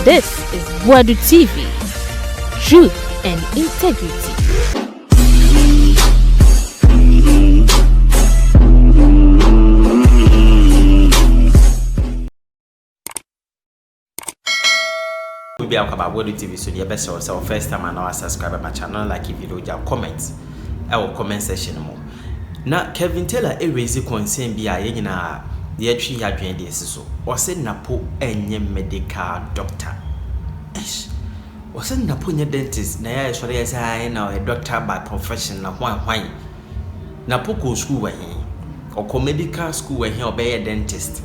This is Buadu TV, truth and integrity. We be about Buadu TV, so the best of our first time and now subscribe to my channel, like if you do your comments, our comment section more. Now Kevin Taylor raise concern be a na the tree had been this so or said Napo any medical doctor. Was said Napo dentist, na ya sorry as I now a doctor by profession na why Napo go school where he or medical school where he obey a dentist.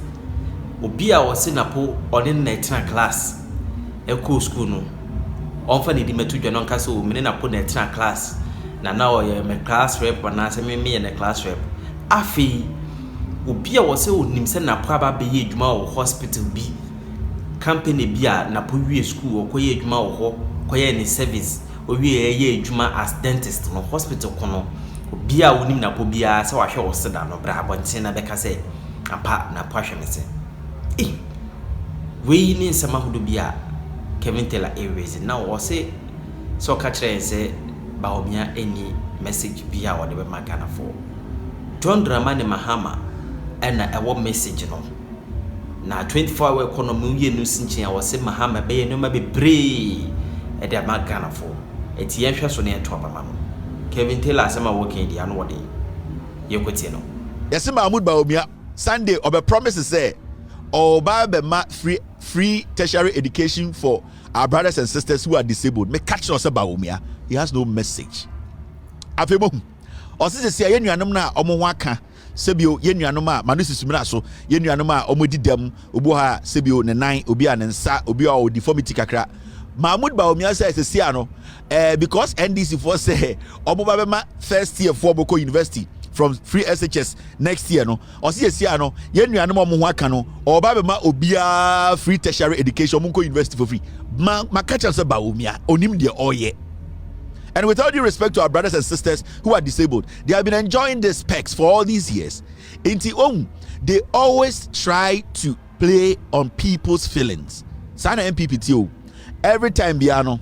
Obia was said Napo on in netina class. A cool school no. Often it me to John Castle, meaning Napo netina class. Now I am a class rep and I say me and a class rep. Afi Obia was so nimsen na probably be juma or hospital be company bia na powie school or koye juma or koye any service or ye juma as dentist no hospital kono obia wonim na po bia se wa hwe wo seda no bra bonten na beka se apa na po ahwe me se we ni nsema hodo bia Kevin Taylor raise now o se so ka kire se Bawumia any message bia wo de be magana for John Dramani Mahama and a what message no na 24-hour economy ye no sinchen a wo se Mahama be no ma be bree e de magana for eti ye hwe so ne to abama no Kevin Taylor asema working dia no wode ye kwete no yes Mahmoud Bawumia Sunday obe promise say oba be ma free tertiary education for our brothers and sisters who are disabled. Me catch us about Bawumia. He has no message. Afemo. Osise se ye nuanom na omo waka sebio ye nuanom a manusi sumira so ye nuanom a omo didam obo ha sebio ne nan obi a ne nsa obi a o deformity kakra. Mahmoud Bawumia say se sia no because NDC for say omo ba be ma first year for Boko University from free SHS next year no osise sia no ye nuanom omo waka no oba be ma obia free tertiary education omo university for free. Ma catch us about Bawumia onim de oye. And with all due respect to our brothers and sisters who are disabled, they have been enjoying the specs for all these years. They always try to play on people's feelings. Sana MPPTO. Every time biano,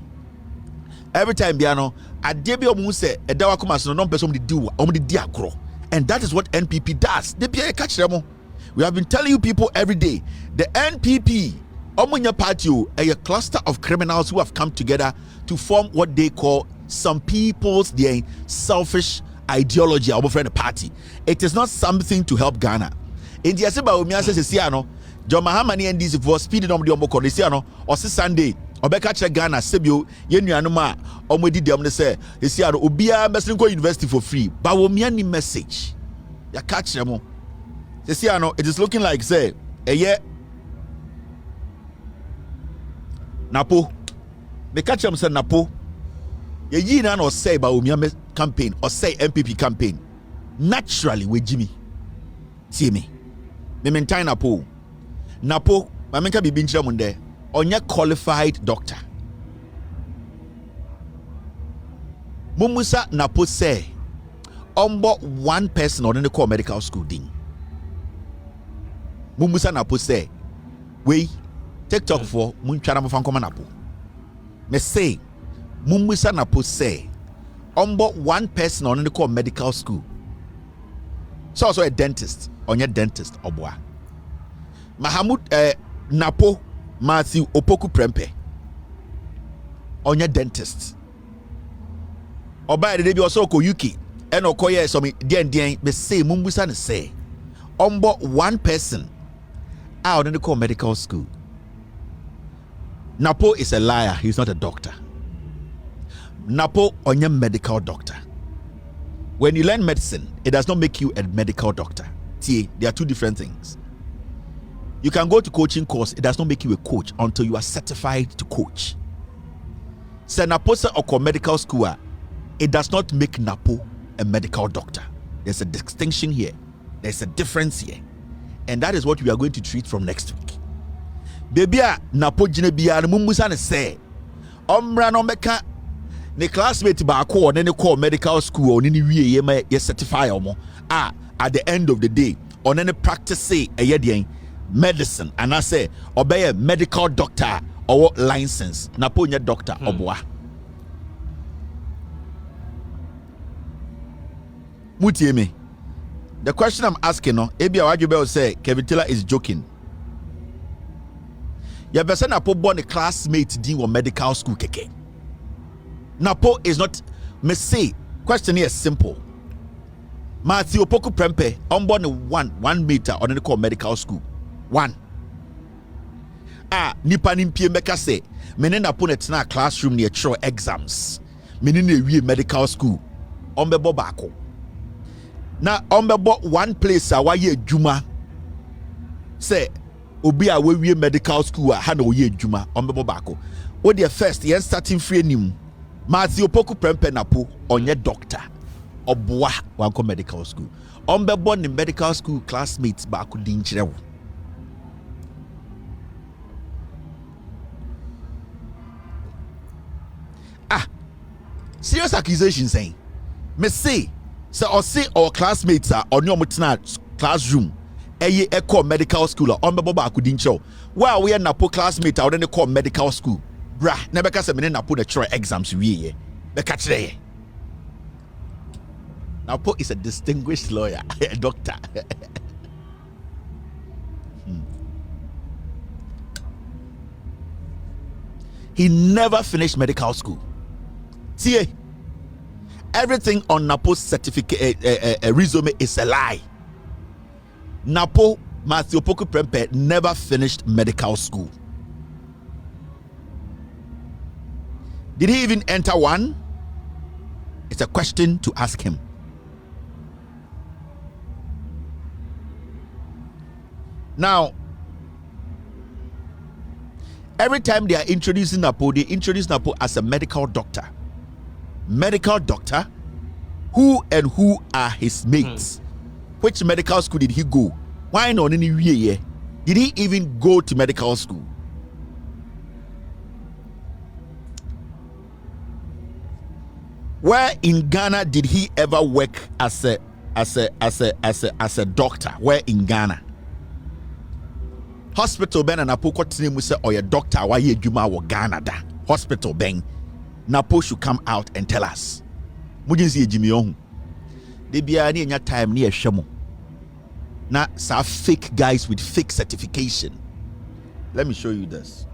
adebi omu se edawa kuma so no person the diagro. And that is what NPP does. They be catch them. We have been telling you people every day, the NPP Omunya party a cluster of criminals who have come together to form what they call some people's selfish ideology of a party. It is not something to help Ghana. In the Bawumia says Siano, John Mahamani and this for speeding on the Omoko Siano or Sunday or Bekacha Ghana Sebio Yenuanuma Omedi Dem say Siano Ubia Meslinko University for free. Bawumia ni message. Ya catch them. Siano, it is looking like say a year Napo. Me catch them say Napo. Ye na no say Bawumia campaign or say MPP campaign. Naturally with Jimmy. See me. Me maintain Napo. Napo, ma menka bibi nchira munde. Onye qualified doctor. Mumusa Napo say ombo one person on the core medical school ding. Mumusa Napo say we TikTok for munchara mfankoma Napo. Me say Mumusa Napo say ombo one person on the core medical school. So also a dentist, on your dentist obwa. Mahamud Napo Matthew Opoku Prempe on your dentist. Oba de bi also ko UK and okoye so me den me say Mumusa ne say ombo one person out in the core medical school. Napo is a liar, he's not a doctor. Napo onye medical doctor. When you learn medicine, it does not make you a medical doctor. See, there are two different things. You can go to coaching course, it does not make you a coach until you are certified to coach. Say Napo or medical school, it does not make Napo a medical doctor. There's a distinction here. There's a difference here. And that is what we are going to treat from next week. Baby, Napo jine biya mumusa ne say omra no meka ne classmate ba ko ne call medical school oni ni wie ye certify omo at the end of the day on any practice say eye den medicine and I say obey a medical doctor or license Napo nya doctor obwa mutie me. The question I'm asking no ebia wadwebe will say Kevin Taylor is joking. Ya bese Napo born a classmate din wo medical school keke. Napo is not me say question here is simple. Matthew Opoku Prempe on born 1 meter on the medical school. 1. Nipa nimpie meka say mene Napo netna classroom near tro exams. Mene ne wie medical school. Ombebo bako. Na ombebo one place a waye adwuma say obi a we medical school a ha na oye adwuma ombebo bako. Wo the first yen starting free nim Matthew Opoku Prempe Napo onye doctor obwa wanko medical school ombebo ni medical school classmates bako din kirewo. Serious accusation saying me say or say our classmates are on your classroom eye echo medical school on bebo ba akudin chew while we are Napo classmates are on the call medical school bra never ka se me Napo the try exams we ye be ka kire Napo is a distinguished lawyer a doctor. He never finished medical school. See, everything on Napo's certificate resume is a lie. Napo Matthew Opoku Prempe never finished medical school. Did he even enter one? It's a question to ask him. Now, every time they are introducing Napo, they introduce Napo as a medical doctor. Medical doctor? Who and who are his mates? Which medical school did he go? Why not any year? Did he even go to medical school? Where in Ghana did he ever work as a doctor? Where in Ghana? Hospital Ben and Napo continue say or your doctor why you juma wo Ghana da. Hospital Ben Napo should come out and tell us. Mujinsi Jimmy Ohun. They be any time near Shamo. Now some fake guys with fake certification. Let me show you this.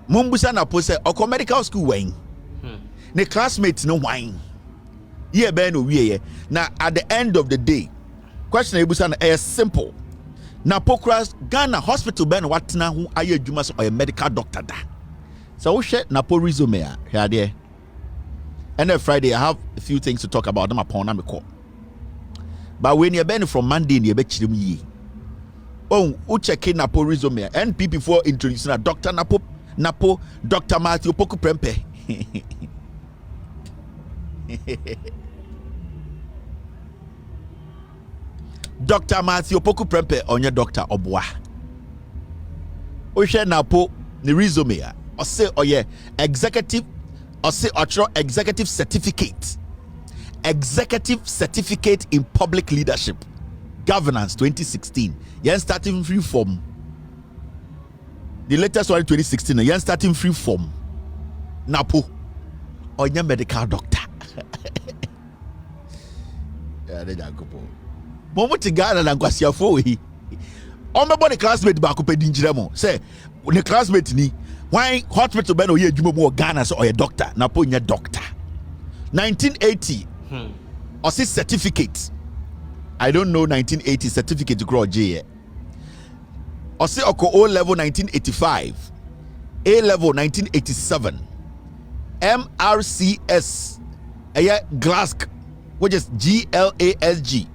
Mumbusa Napo say Oko medical school wine. The classmates no wine. Yeah, ben no we. Now at the end of the day, question Ebusan is simple. Napo cross Ghana hospital ben what na who are you jumas or a medical doctor da. So we share Napo resume here there. And then Friday I have a few things to talk about them upon me call. But when you're ben from Monday you bet chim ye. Oh, who check in Napo resume and people before introducing a Dr. Napo Dr. Matthew Opoku Prempe. Dr. Matthew Opoku Prempe on your doctor Obwa. Oshe Napo the resume or say or yeah executive or say or executive certificate in public leadership governance 2016. Yen starting free form. The latest one 2016. Yen starting free form. Napo on your medical doctor. Yeah, they don't go. Momo ti Ghana na ngwasia fo hi. On me body classmate ba ko pedin jiremo. Say, the classmate ni why hospital ben oye adwuma mo Ghana so oye doctor. Napo nya doctor. 1980. Or say certificate. I don't know 1980 certificate grow J. Or say oko O level 1985. A level 1987. MRCS GLASG, which is GLASG.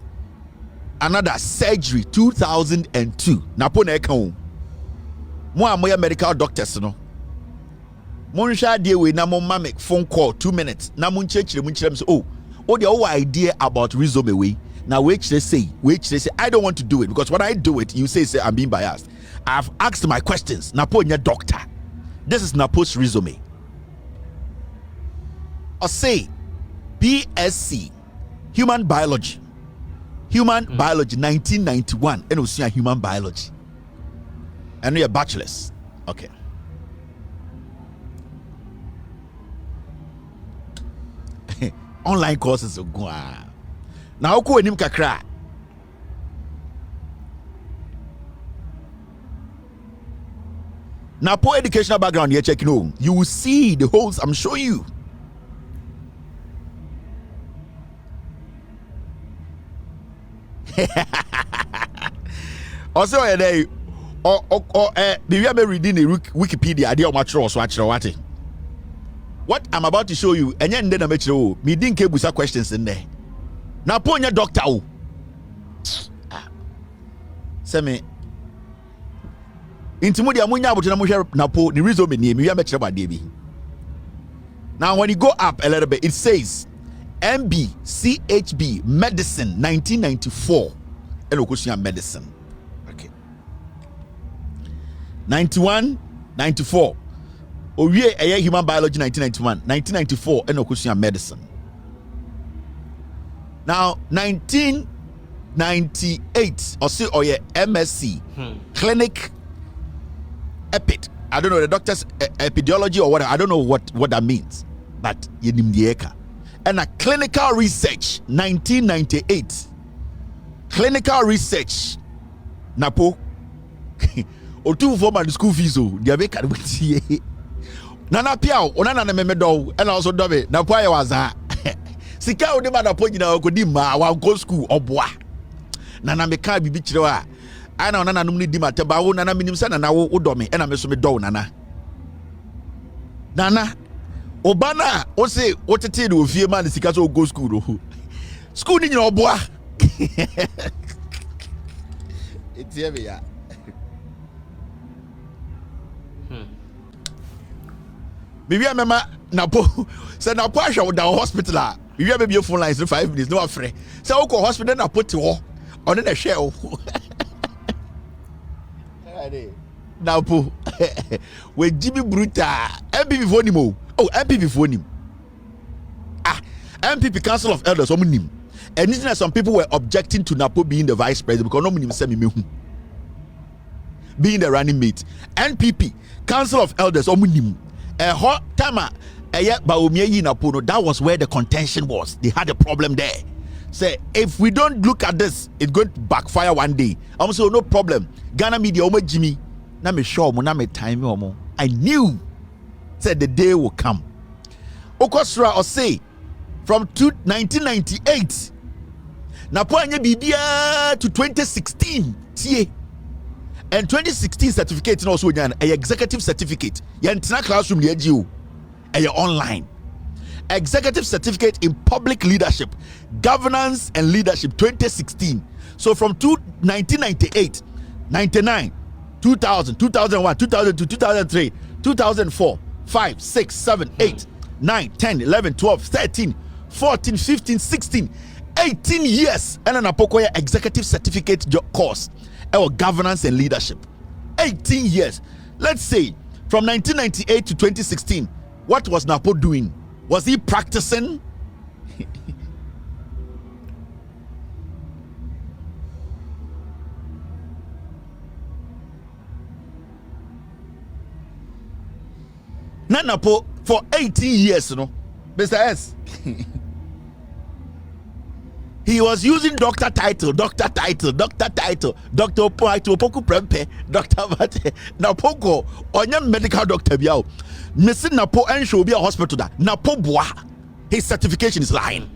Another surgery 2002. Napo na eka mo amoya medical doctors no. Mo nhwa de we na mo make phone call 2 minutes. Na mo nchechire mo nchire so oh the whole idea about resume we. Now which they say I don't want to do it because when I do it you say I'm being biased. I've asked my questions. Napo nya doctor. This is Napo's resume. Or say BSc Human Biology. Human Biology 1991. And also Human Biology. And you're bachelor's. Okay. Online courses are good. Now ko enim kakra. Napo educational background here checking on. You will see the holes I'm showing you. Also, we are reading the Wikipedia. I did watch what I'm about to show you, and then I met you. Me didn't keep with questions in there. Now, put your doctor. Say me. Intimodia munya but na Napo the reason me name you met you. Now, when you go up a little bit, it says MB CHB Medicine 1994. Elocution Medicine. Okay. 91, 94. Owie a Human Biology 1991, 1994 Elocution Medicine. Now 1998 or say MSc Clinic Epid. I don't know the doctor's epidemiology or whatever. I don't know what that means. But and a clinical research 1998. Clinical research Napo. Otu for my school fees they make it. Nana Piao, Onana Memedo, and also Dove, Napoya was that. Sika o de ma Napo nyina ko di ma wa go school oboa. Nana me ka bibi kirewa. Ana nana num ni di ma te ba wo nana minim sa nana wo do me, na me so me do nana. Nana Obana, o say o tete de ofie ma sika so go school do. School ni nyina oboa. It's here ya. Bibi amema Napo say Napo ahwa down hospital a bibi abebi phone lines in 5 minutes no afre say wo ko hospital na put ho on na share o Napo we Jimmy Bruta MPP for nim oh MPP for nim MPP Council of Elders omunim and some people were objecting to Napo being the vice president because no munim say me hu being the running mate. NPP Council of Elders omunim a hot timer Bawumia Napo, that was where the contention was. They had a problem there. Say if we don't look at this, it's going to backfire one day. I'm saying no problem. Ghana media Jimmy. Na me show mo na me time mo. I knew said the day will come. Okosra or say from 1998 Napo anya bibia to 2016 tie. And 2016 certificate also an executive certificate. Yantina classroom the online. Executive certificate in public leadership, governance and leadership 2016. So from 1998, 99, 2000, 2001, 2002, 2003, 2004, 5, 6, 7, 8, 9, 10, 11, 12, 13, 14, 15, 16, 18 years. And an Apokoya executive certificate course. Or governance and leadership 18 years. Let's say from 1998 to 2016, what was Napo doing? Was he practicing? Not Napo for 18 years, you know, Mr. S. He was using doctor title, Dr. Opoku Prempe, Dr. Mate, Napoko, Onyan medical doctor biao. Missing Napo and should be a hospital da. Napo bois. His certification is lying.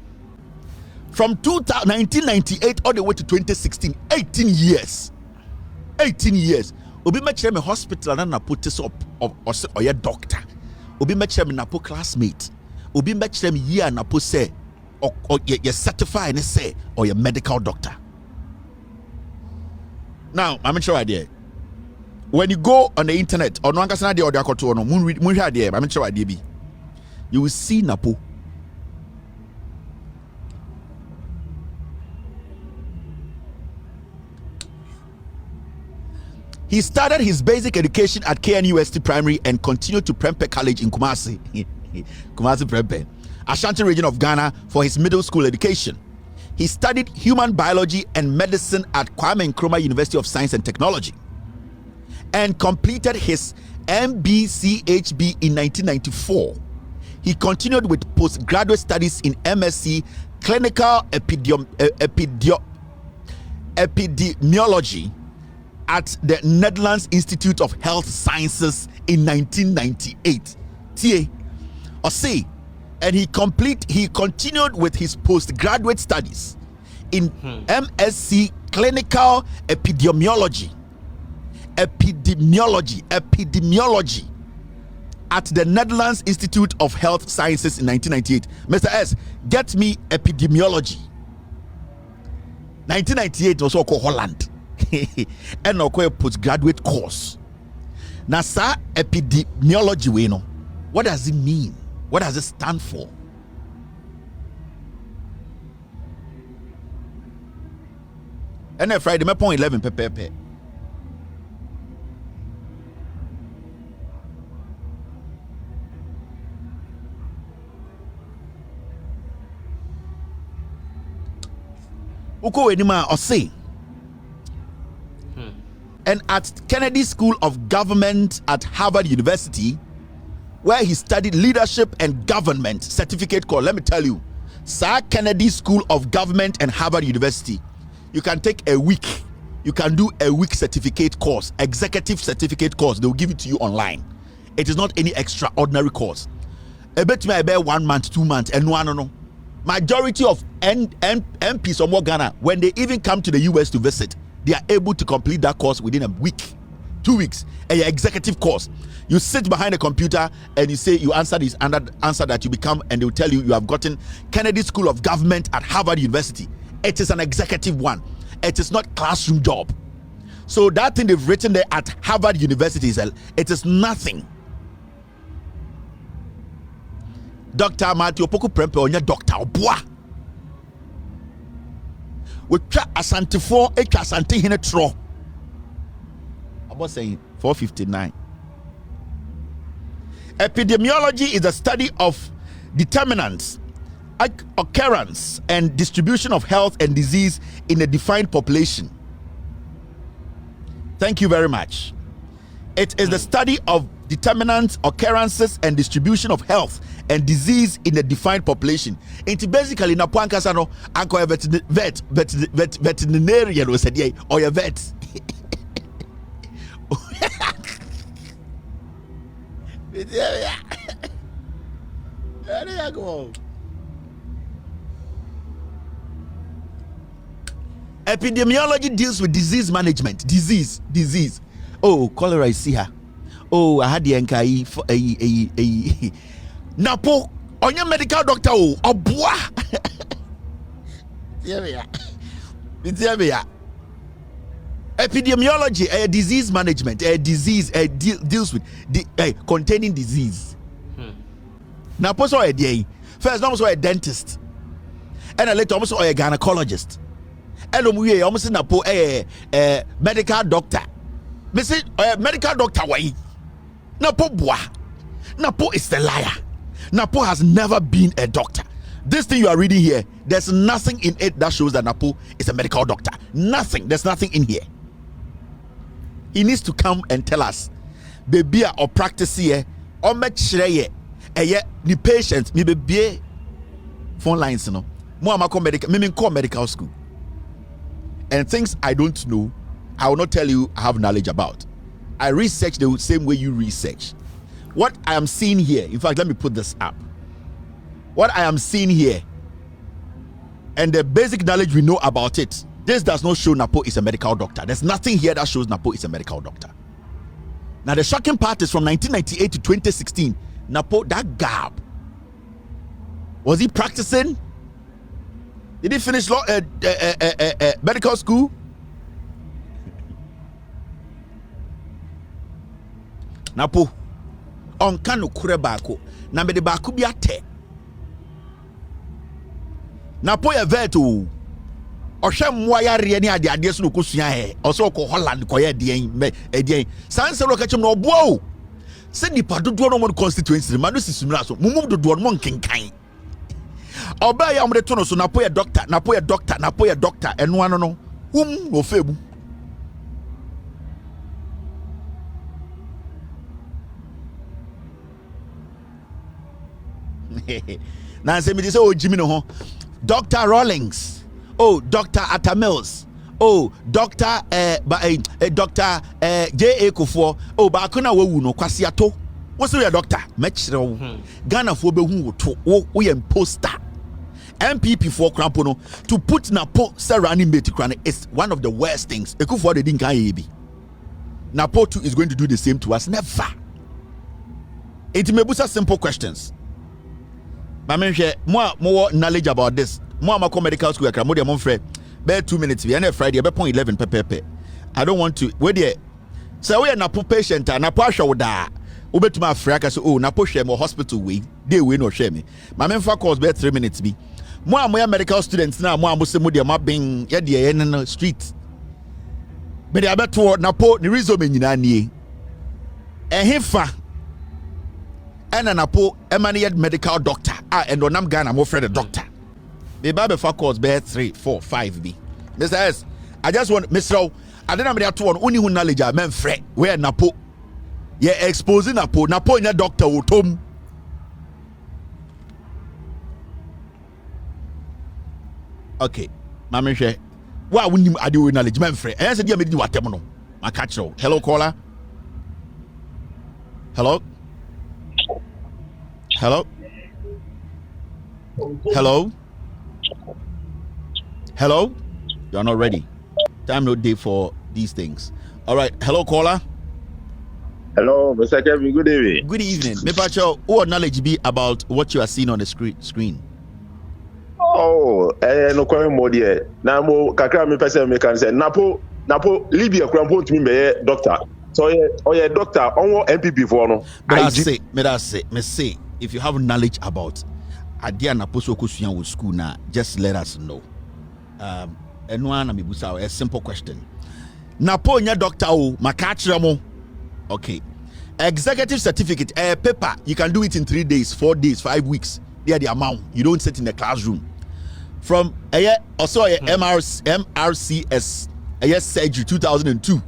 From 1998 all the way to 2016, 18 years. 18 years. Obi matchem a hospital and Napo tis up or your doctor. Obi matchem Napo classmate. Obi matchem year Napo say. Or you're certified and say or your medical doctor. Now I'm sure idea. When you go on the internet or no idea or no idea, I'm sure idea be. You will see Napo. He started his basic education at KNUST Primary and continued to Prempeh College in Kumasi. Kumasi Prempeh. Ashanti region of Ghana for his middle school education. He studied human biology and medicine at Kwame Nkrumah University of Science and Technology and completed his MBCHB in 1994. He continued with postgraduate studies in MSc Clinical Epidemiology at the Netherlands Institute of Health Sciences in 1998. And he continued with his postgraduate studies in MSc Clinical Epidemiology at the Netherlands Institute of Health Sciences in 1998. Mr. S, get me epidemiology. 1998 was called Holland. And a postgraduate course. Now, sir, epidemiology, we know. What does it mean? What does it stand for? And then Friday, my point 11, pepe. Uko enima ose. And at Kennedy School of Government at Harvard University, where he studied leadership and government certificate course. Let me tell you, Sir Kennedy School of Government and Harvard University, you can take a week. You can do a week certificate course, executive certificate course. They will give it to you online. It is not any extraordinary course. I bet me I bear 1 month, 2 months, and no. Majority of MPs of Ghana, when they even come to the US to visit, they are able to complete that course within a week, 2 weeks. A executive course. You sit behind a computer and you say you answer this answer that you become, and they will tell you you have gotten Kennedy School of Government at Harvard University. It is an executive one. It is not classroom job. So that thing they've written there at Harvard University, it is nothing. Dr. Matthew Poku Prempe onye Dr. Obua. We try Asante for Asante hine tro. About saying 459. Epidemiology is the study of determinants, occurrence, and distribution of health and disease in a defined population. Thank you very much. It is the study of determinants, occurrences, and distribution of health and disease in a defined population. It's basically na poankasa no anko veterinarian was said or a vet. There you go. Epidemiology deals with disease management. Disease. Oh, cholera is here. Oh, I had the NKI for a Napo on your medical doctor. Oh, boy. Epidemiology, disease management, disease deals with containing disease. Napo so a day. First, almost a dentist, and later almost a gynecologist. And we almost Napo a medical doctor. Miss medical doctor way. Napo boy. Napo is the liar. Napo has never been a doctor. This thing you are reading here, there's nothing in it that shows that Napo is a medical doctor. Nothing. There's nothing in here. He needs to come and tell us, baby, or practice here, or make sure the patient, me be phone lines, you know. Me call medical school. And things I don't know, I will not tell you I have knowledge about. I research the same way you research. What I am seeing here, in fact, let me put this up. What I am seeing here, and the basic knowledge we know about it, this does not show Napo is a medical doctor. There's nothing here that shows Napo is a medical doctor. Now, the shocking part is from 1998 to 2016, Napo, that gap. Was he practicing? Did he finish medical school? Napo, on kanu kure bako, na me de bako bi ate. Napo ye veto. Ohwe mwa yare ni ade so no kosua he. Oso ko Holland ko ye de Sanse ro ka chem no obo o. Se nipa dodo no mo constituency ma no sisumra so. Mumum dodo no mo nkenkan. Oba ya omde tono so Napo ya doctor, Napo ya doctor, eno ano no. No febu. Now say me this oh Jimmy no ho. Dr. Rawlings. Oh, Dr. Atamils. Oh, Dr. Dr. J.A. Kufuor. Oh, ba akona wawu no kwasi ato. What's your doctor? Mechre Ghana for be hu to we imposter. MPP for Krampono to put Napo running mate is one of the worst things. Ekufuor they didn't can Napo too is going to do the same to us. Never. It mebusa simple questions. Mamenhwe more knowledge about this. More medical school akra mo de mon frɛ. Be 2 minutes we na Friday be point 11 pepepe. I don't want to we there. So we Napo patient Napo ahwe wo da. Obetuma afraka so oh Napo hwe mo hospital we. Dey we no hwe me. Mamenfa course be 3 minutes bi. Mo medical students na mo se mo de ma ben ye de no street. Be de abeto Napo ni reason me nyina nie. Ehfa and an Napo emanated medical doctor. And on Ghana, I'm afraid a doctor. The Bible for course bear 3, 4, 5B. Mr. S, I just want Mr. I don't know there two on only who knowledge I meant Fred. Where Napo? Yeah, exposing Napo in a doctor will tom. Okay, Mamma Share. Why wouldn't you I do with knowledge, man, Fred? I said, you made you what terminal. My catch. Hello, caller. Hello. Hello? Hello? Hello? You're not ready. Time no day for these things. All right. Hello, caller. Hello, Mr. Kevin. Good evening. Good evening. Mepacho, what knowledge be about what you are seeing on the screen? Oh, no question more there. Now, mo kakra me person me can say Napo Libya krampo to me doctor. So yeah, doctor on MPP for no. Me say if you have knowledge about Adia Napo so kusuyan with school now, just let us know. And one a simple question. Napo nya doctor o makachira mo. Okay. Executive certificate, paper, you can do it in 3 days, 4 days, 5 weeks. They are the amount. You don't sit in the classroom. From also MRCS, surgery 2002,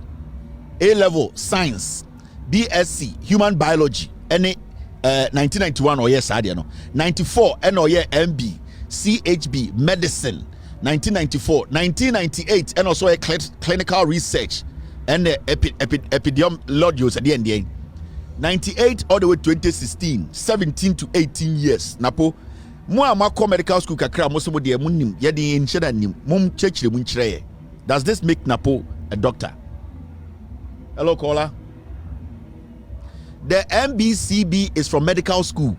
A level science, BSc human biology, any 1991 or yes, I don't know. 94 MB, CHB medicine, 1994, 1998, and also a clinical research and epidemiology at the end. 98 all the way to 2016, 17 to 18 years. Napo, mo medical school kakra mo so de munim ye de nhyeda nim mom chechire mu nkyere. Does this make Napo a doctor? Hello, caller. The MBCB is from medical school,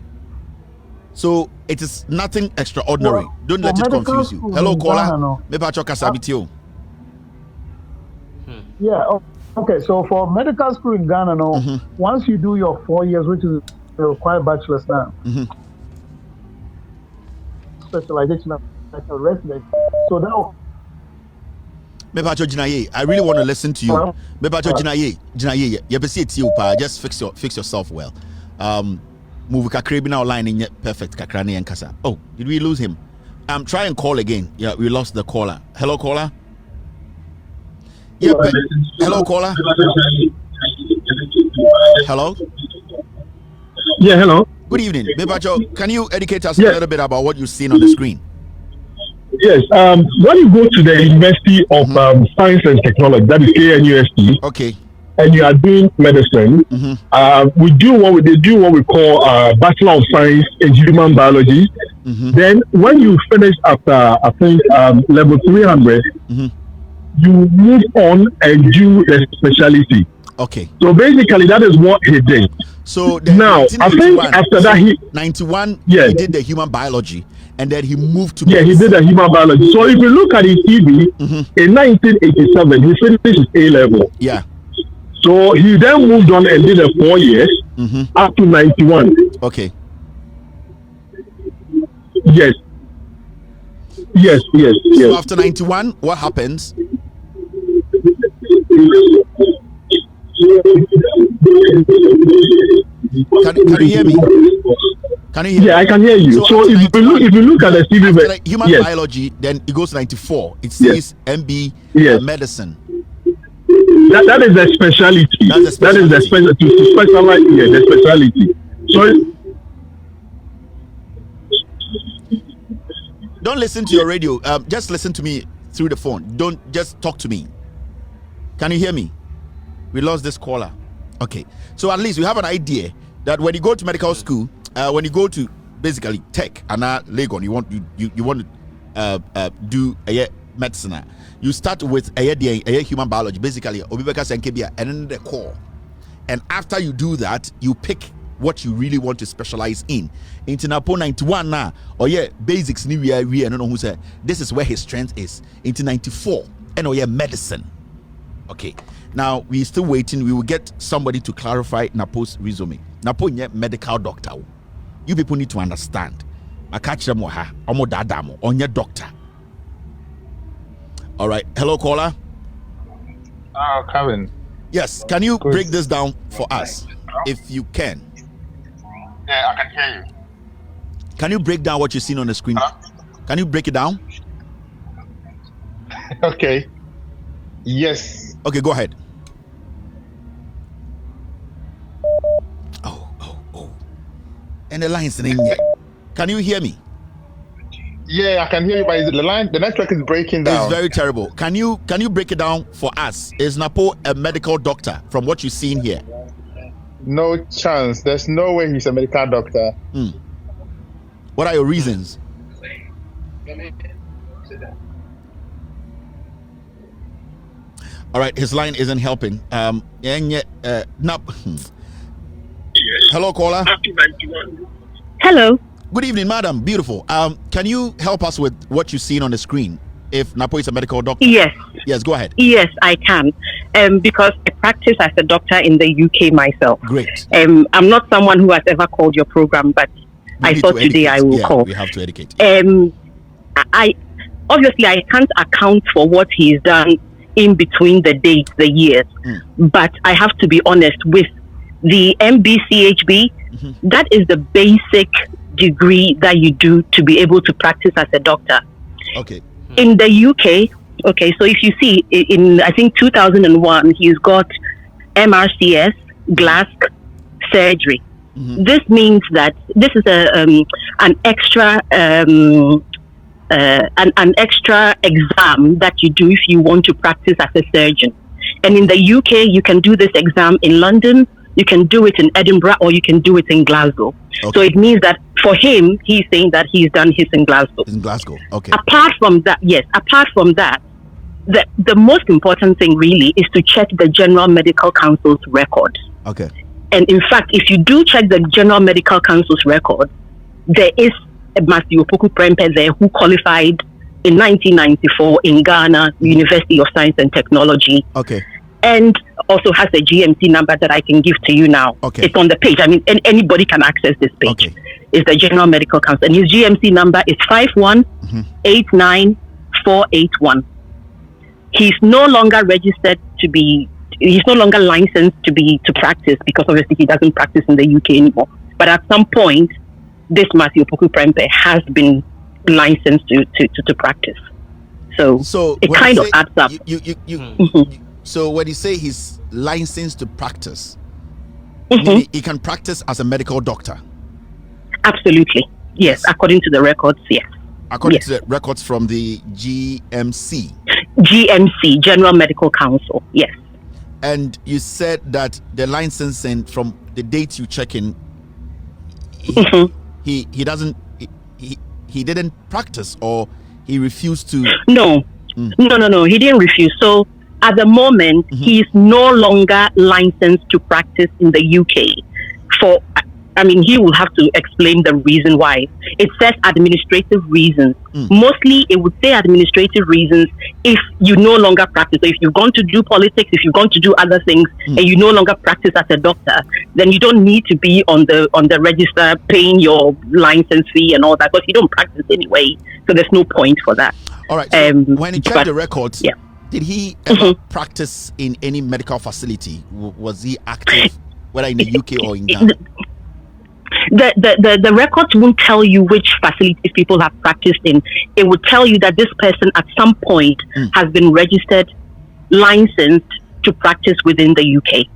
so it is nothing extraordinary. Well, don't let it confuse you. Hello, caller. Me pa choka sabitio. Yeah. Okay, so for medical school in Ghana, once you do your 4 years, which is the required bachelor's now, specialization like a resident. So now, I really want to listen to you. Just fix yourself well. Move kakrebi now line in perfect kakrani and kasa. Oh, did we lose him? Try and call again. Yeah, we lost the caller. Hello, caller. Yeah, hello, caller. Hello. Yeah, hello. Good evening, Bebacho. Can you educate us a little bit about what you've seen on the screen? Yes. When you go to the University of Science and Technology, that is KNUST. Okay. And you are doing medicine. They do what we call Bachelor of Science in Human Biology. Then when you finish after I think level 300. You move on and do the specialty. Okay. So basically, that is what he did. So now, I think after that, he 91. Yeah, he did the human biology, and then he moved to. Yeah, he did the human biology. So if you look at his CV, in 1987, he finished his A level. Yeah. So he then moved on and did the 4 years up to 91. Okay. Yes. So after 91, what happens? Can you hear me? Can you hear? Yeah, I can hear you. So if you look at the CV, like human biology, then it goes 94. It says MB medicine. That is the specialty. That is the specialty. To specialize, the specialty. So don't listen to your radio. Just listen to me through the phone. Don't just talk to me. Can you hear me? We lost this caller. Okay, so at least we have an idea that when you go to medical school, when you go to basically tech and Legon, you want to do a medicine. You start with a human biology, basically Obibeka Senkebia, and then the core. And after you do that, you pick what you really want to specialize in. Into Napo 91 now, basics ni we I don't know who said this is where his strength is. Into 94, and medicine. Okay. Now we're still waiting. We will get somebody to clarify Napo's resume. Napo medical doctor. You people need to understand. I catch them omo dadamo on your doctor. All right. Hello, caller. Kevin. Yes. Can you break this down for us, if you can? Yeah, I can hear you. Can you break down what you've seen on the screen? Can you break it down? Okay. Yes. Okay, go ahead. And the line's in yet. Can you hear me? Yeah, I can hear you, but the network is breaking down. It's very terrible. Can you break it down for us? Is Napo a medical doctor from what you've seen here? No chance. There's no way he's a medical doctor. What are your reasons? All right, his line isn't helping. Hello, caller. Hello. Good evening, madam. Beautiful. Can you help us with what you've seen on the screen? If Napo is a medical doctor? Yes. Yes, go ahead. Yes, I can. Because I practice as a doctor in the UK myself. Great. I'm not someone who has ever called your program, but I thought today I will call. We have to educate. I obviously I can't account for what he's done in between the dates, the years, but I have to be honest with the MBCHB. That is the basic degree that you do to be able to practice as a doctor. Okay. In the UK, so if you see in I think 2001, he's got MRCS, glass surgery. This means that this is an extra an extra exam that you do if you want to practice as a surgeon. And in the UK, you can do this exam in London, you can do it in Edinburgh, or you can do it in Glasgow. Okay. So it means that for him, he's saying that he's done his in Glasgow. In Glasgow, okay. Apart from that, the most important thing really is to check the General Medical Council's record. Okay. And in fact, if you do check the General Medical Council's record, there is a Matthew Opoku Prempeh there who qualified in 1994 in Ghana, University of Science and Technology. Okay. And also has a GMC number that I can give to you now. Okay. It's on the page. I mean, anybody can access this page. Okay. It's the General Medical Council. And his GMC number is 5189481. He's no longer registered to be, he's no longer licensed to practice, because obviously he doesn't practice in the UK anymore. But at some point, this Matthew Opoku Prempeh has been licensed to practice. So it kind of adds up. So when you say he's licensed to practice, he can practice as a medical doctor? Absolutely. Yes, according to the records, yes. According to the records from the GMC? GMC, General Medical Council, yes. And you said that the licensing from the date you check in, he didn't practice, or he refused to? No, he didn't refuse. So at the moment, he is no longer licensed to practice in the UK. He will have to explain the reason why. It says administrative reasons. Mostly, it would say administrative reasons if you no longer practice. So if you've gone to do politics, if you've gone to do other things, and you no longer practice as a doctor, then you don't need to be on the register paying your license fee and all that, because you don't practice anyway. So there's no point for that. All right. So when he checked the records, did he ever practice in any medical facility? Was he active, whether in the UK or in Ghana? The records won't tell you which facilities people have practiced in. It would tell you that this person at some point has been registered, licensed to practice within the UK.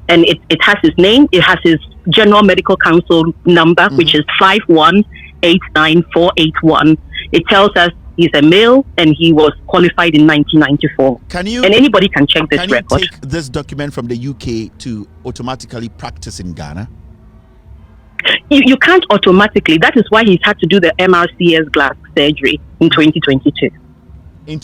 And it has his name, it has his General Medical Council number, which is 5189481. It tells us he's a male and he was qualified in 1994. And anybody can check this record. Can you take this document from the UK to automatically practice in Ghana? You can't automatically. That is why he's had to do the MRCS glass surgery in 2022.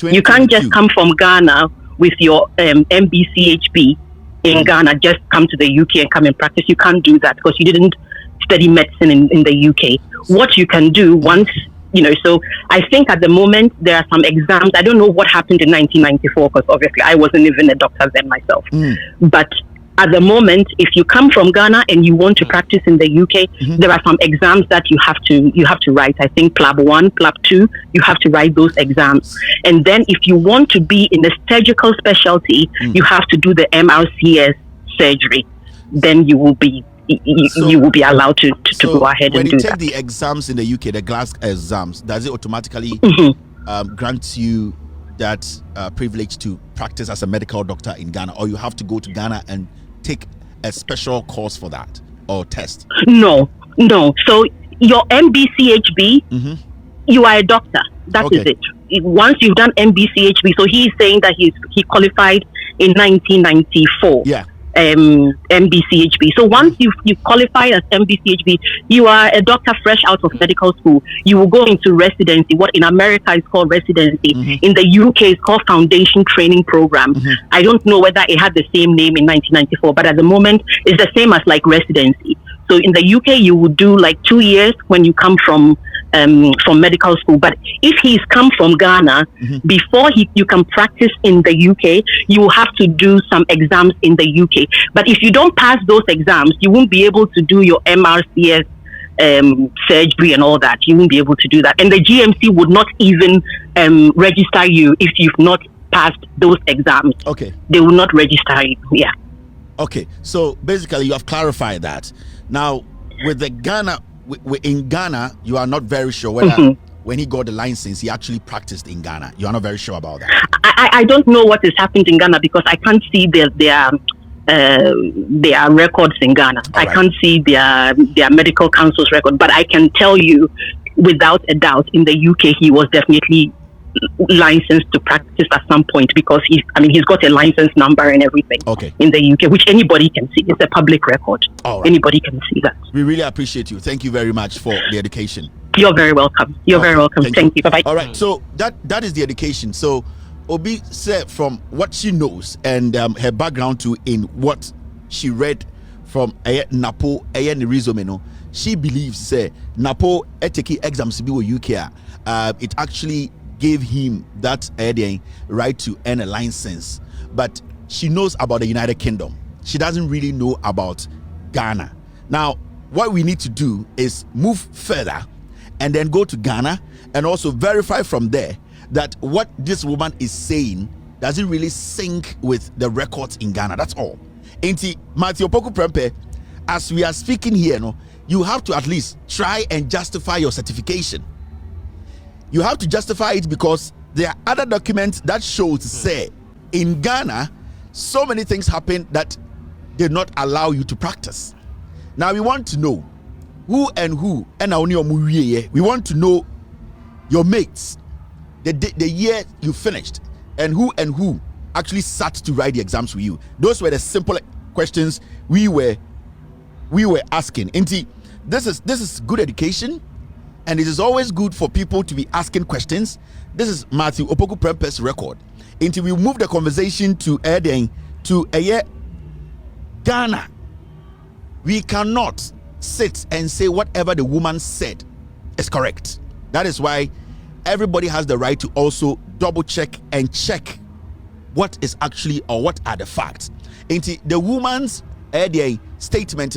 You can't just come from Ghana with your MBCHB in Ghana, just come to the UK and come and practice. You can't do that because you didn't study medicine in the UK. What you can do once, so I think at the moment there are some exams. I don't know what happened in 1994 because obviously I wasn't even a doctor then myself. But at the moment, if you come from Ghana and you want to practice in the UK, there are some exams that you have to write. I think PLAB 1, PLAB 2, you have to write those exams. And then if you want to be in the surgical specialty, you have to do the MRCS surgery. Then you will be allowed to go ahead and do that. When you take the exams in the UK, the glass exams, does it automatically grant you that privilege to practice as a medical doctor in Ghana, or you have to go to Ghana and take a special course for that or test? No. So your MBCHB, you are a doctor. That is it. Once you've done MBCHB, so he's saying that he qualified in 1994. Yeah. MBCHB. So once you qualify as MBCHB, you are a doctor fresh out of medical school. You will go into residency, what in America is called residency. In the UK it's called foundation training program. I don't know whether it had the same name in 1994, but at the moment it's the same as like residency. So in the UK you would do like 2 years when you come from medical school. But if he's come from Ghana, before you can practice in the UK, you will have to do some exams in the UK. But if you don't pass those exams, you won't be able to do your MRCS surgery and all that. You won't be able to do that. And the GMC would not even register you if you've not passed those exams. Okay. They will not register you. Yeah. Okay. So basically you have clarified that. Now with the Ghana, in Ghana, you are not very sure whether when he got the license, he actually practiced in Ghana. You are not very sure about that. I don't know what has happened in Ghana because I can't see their records in Ghana. I can't see their medical council's record, but I can tell you without a doubt in the UK he was definitely licensed to practice at some point because he's got a license number and everything in the UK, which anybody can see. It's a public record. Anybody can see that. We really appreciate you. Thank you very much for the education. You're very welcome. Very welcome. Thank you. Bye-bye. All right. So that is the education. So Obi said from what she knows and her background to in what she read from Napo Nirizomeno, she believes say Napo eteki exams be UK. It actually gave him that right to earn a license, but she knows about the United Kingdom. She doesn't really know about Ghana. Now, what we need to do is move further and then go to Ghana and also verify from there that what this woman is saying doesn't really sync with the records in Ghana. That's all. Enti Matthew Opoku Prempe, as we are speaking here, you have to at least try and justify your certification. You have to justify it because there are other documents that shows say in Ghana so many things happen that did not allow you to practice. Now we want to know who and we want to know your mates, the year you finished, and who actually sat to write the exams with you. Those were the simple questions we were asking. Inti, this is good education. And it is always good for people to be asking questions. This is Matthew Opoku Prempe's record. Until we move the conversation to Ghana, we cannot sit and say whatever the woman said is correct. That is why everybody has the right to also double check and check what is actually or what are the facts. Until the woman's statement,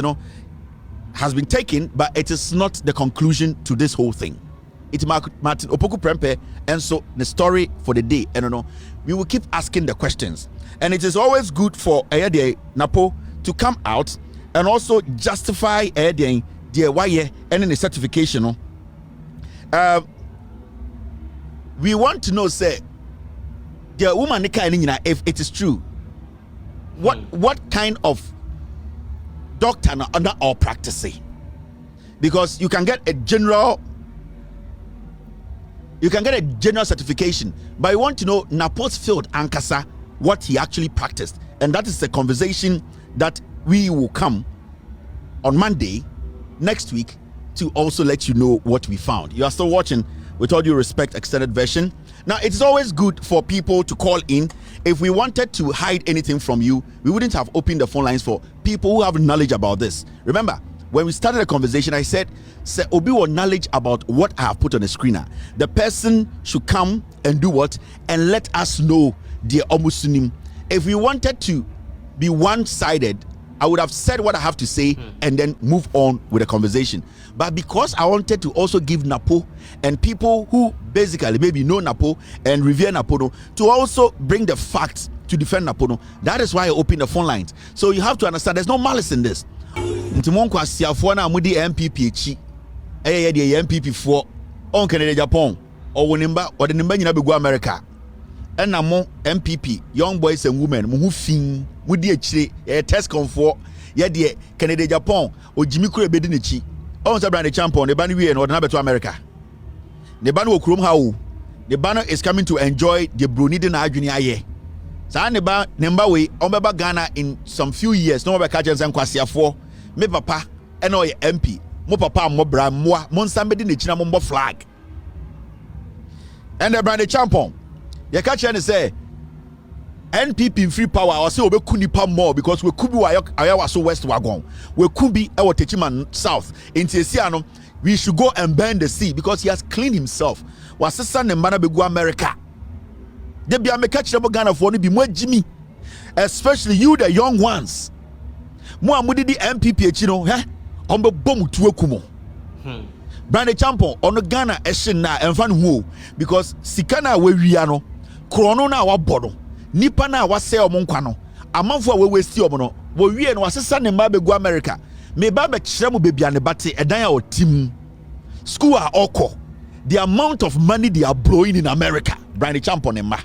has been taken, but it is not the conclusion to this whole thing. It's Martin Opoku Prempe, and so the story for the day. We will keep asking the questions, and it is always good for Napo to come out and also justify dear why and the certification we want to know say the woman if it is true what kind of doctor under or practicing, because you can get a general certification, but you want to know Napo's field ankasa what he actually practiced, and that is the conversation that we will come on Monday next week to also let you know what we found. You are still watching With All Due Respect extended version. Now, it's always good for people to call in. If we wanted to hide anything from you, we wouldn't have opened the phone lines for people who have knowledge about this. Remember, when we started the conversation, I said, Obi will knowledge about what I have put on the screener. The person should come and do what? And let us know the Omusunim. If we wanted to be one-sided, I would have said what I have to say and then move on with the conversation. But because I wanted to also give Napo and people who basically maybe know Napo and revere Napo to also bring the facts to defend Napo, that is why I opened the phone lines. So you have to understand there's no malice in this. Ntimonko asiafo na mudi MPP echi eye de MPP fo on Canada Japan o wonimba o de nimba nyina begu America na mo MPP young boys and women mo hu fin mudi echire test confo ye de Canada Japan o Jimmy Kure bedi nechi on say brand champion the ban we no na beto America the ban wo kurom ha o the ban is coming to enjoy the bruni de na adwene aye sa ne ba nemba we on beba Ghana in some few years no be ka jensen kwasiafo me papa and or MP mo papa mo bra mo nsambedi ne china mo flag and the brand champion you catch and say NPP in free power or say obeku nipa more because we could be ayawa so west wagon we could be our Techiman south in Tiesiano. We should go and burn the sea because he has cleaned himself. Was son and mana begu America they be a catch them Ghana for be more Jimmy, especially you the young ones. Mo amudi di MPP echino ombe bom tuekumo brand champion ono Ghana ehye na emfa no hu because sikana we wia no krono na wa bodo nipa na wa se omo nkwa no amanfo a we westi omo no wo wie no asesa ne ma begu America me ba be kire mo bebia ne bate edan a otim school a oko the amount of money they are blowing in America brand champion ma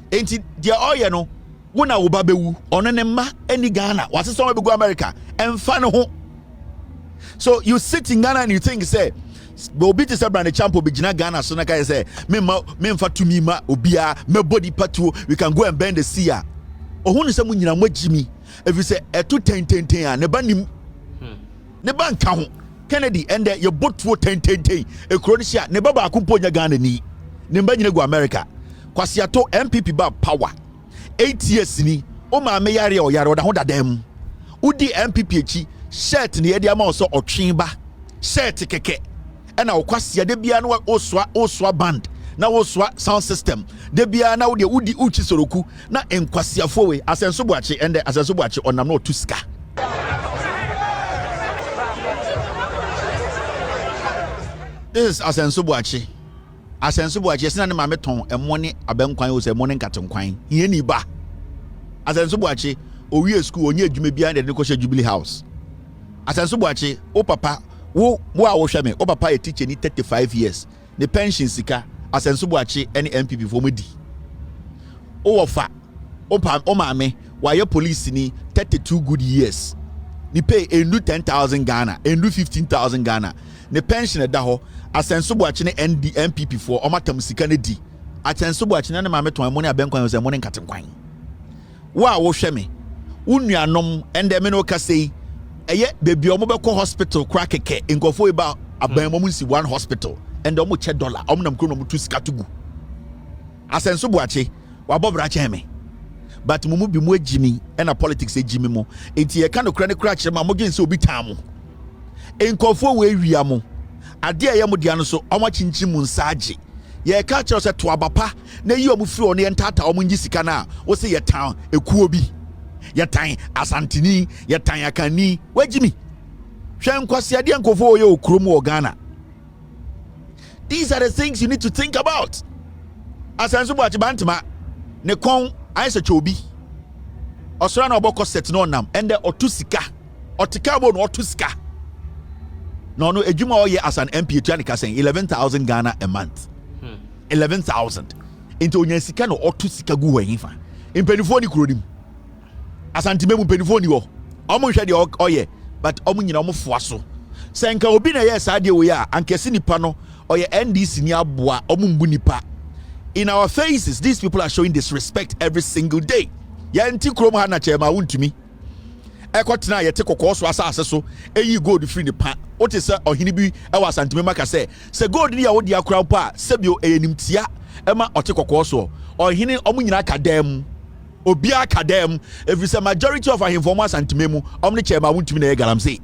enti dia oye no wona wo babewu ono ne ma ani Ghana wase so be go America emfa ne ho. So you sit in Ghana and you think say obi ti say brand champion be gina Ghana so na kai say me mfa to me ma obia me body patu we can go and bend the sea ohun se mu nyina magimi if you say eto tenten a ne ba nim ne ba nka ho Kennedy and your boat to tenten e kro ni sia ne ba ba akomponya Ghana ni ne ba nyina go America kwasiato MPP ba power 8 years ni o ma me yare o yare o da ho dadam udi MPP echi shirt ni e dia ma so otwen ba shirt keke e na okwasia de bia na oswa band na oswa sound system de bia na udi uchi soroku na enkwasiafo we Asenso Buachi ende Asenso Buachi onam na otuska. This is Asenso Buachi. Asenso Buachi yesina ne ma meton emone abenkwan o se emone nkatenkwan hiye ni ba Asenso Buachi owie school onye adwuma bia na de ko hye Jubilee House. Asenso Buachi o papa wo a wo hwe me o papa e teacher ni 35 years the pension sika Asenso Buachi any MPP for medi o wofa o maame wa ye police ni 32 good years ni pay endu 10,000 Ghana endu 15,000 Ghana ne pension da ho Asenso Buachi ne MPP for omatam sika ne di Asenso Buachi ne maame ton amone abenkwan se amone nkatenkwan wo a wo hwe me unuanom ende me no ka sei eye baby omo be ko hospital crack keke nkofo eba abanmo mu si one hospital ende omo che dollar omo nam kro no mutu sika tugu Asenso Buachi wa bobra che me but mumu bi mu agimi na politics agimi mo enti ye ka no kra ne kra kire ma mo gwen se obi taamo nkofo we wia mo ade aye mo dia no so omo chinchi mu nsaage ye ka kire se to abapa na yi omo firi ono ye ntata omo ngi sika na wo se ye tan ekuo bi yetan asantini yetan yakani wajimi hwe nkwase ade nkofo ye okrom wo Ghana. These are the things you need to think about. Asenso Buachi bantama ne kon aisa chobi Osra na oboko set no nam and the otusika otika bo no otusika no ejuma oye as an MP tuanika saying 11,000 Ghana a month 11,000 into onyansika no otusika gu hwefa impenifo ni kurodim asantimemu impenifo ni wo omo hwe de oye but omo nyina omo foa so senka obi na yes ade we ya ankesi nipa no oye NDC ni aboa omo mbu nipa. In our faces, these people are showing disrespect every single day. Yanti krom ha na Chairman Wontumi. Ekotena ye te kokko so asase so eyi gold free ne pa. Ote se ohini bi e wa santime maka se gold ni ya wodi akra pa sebio eyenimtia ema ote kokko so. Ohini omu nyina akadam. Obi akadam. Every say majority of our informers santime mu omni Chairman Wontumi na ye galamse.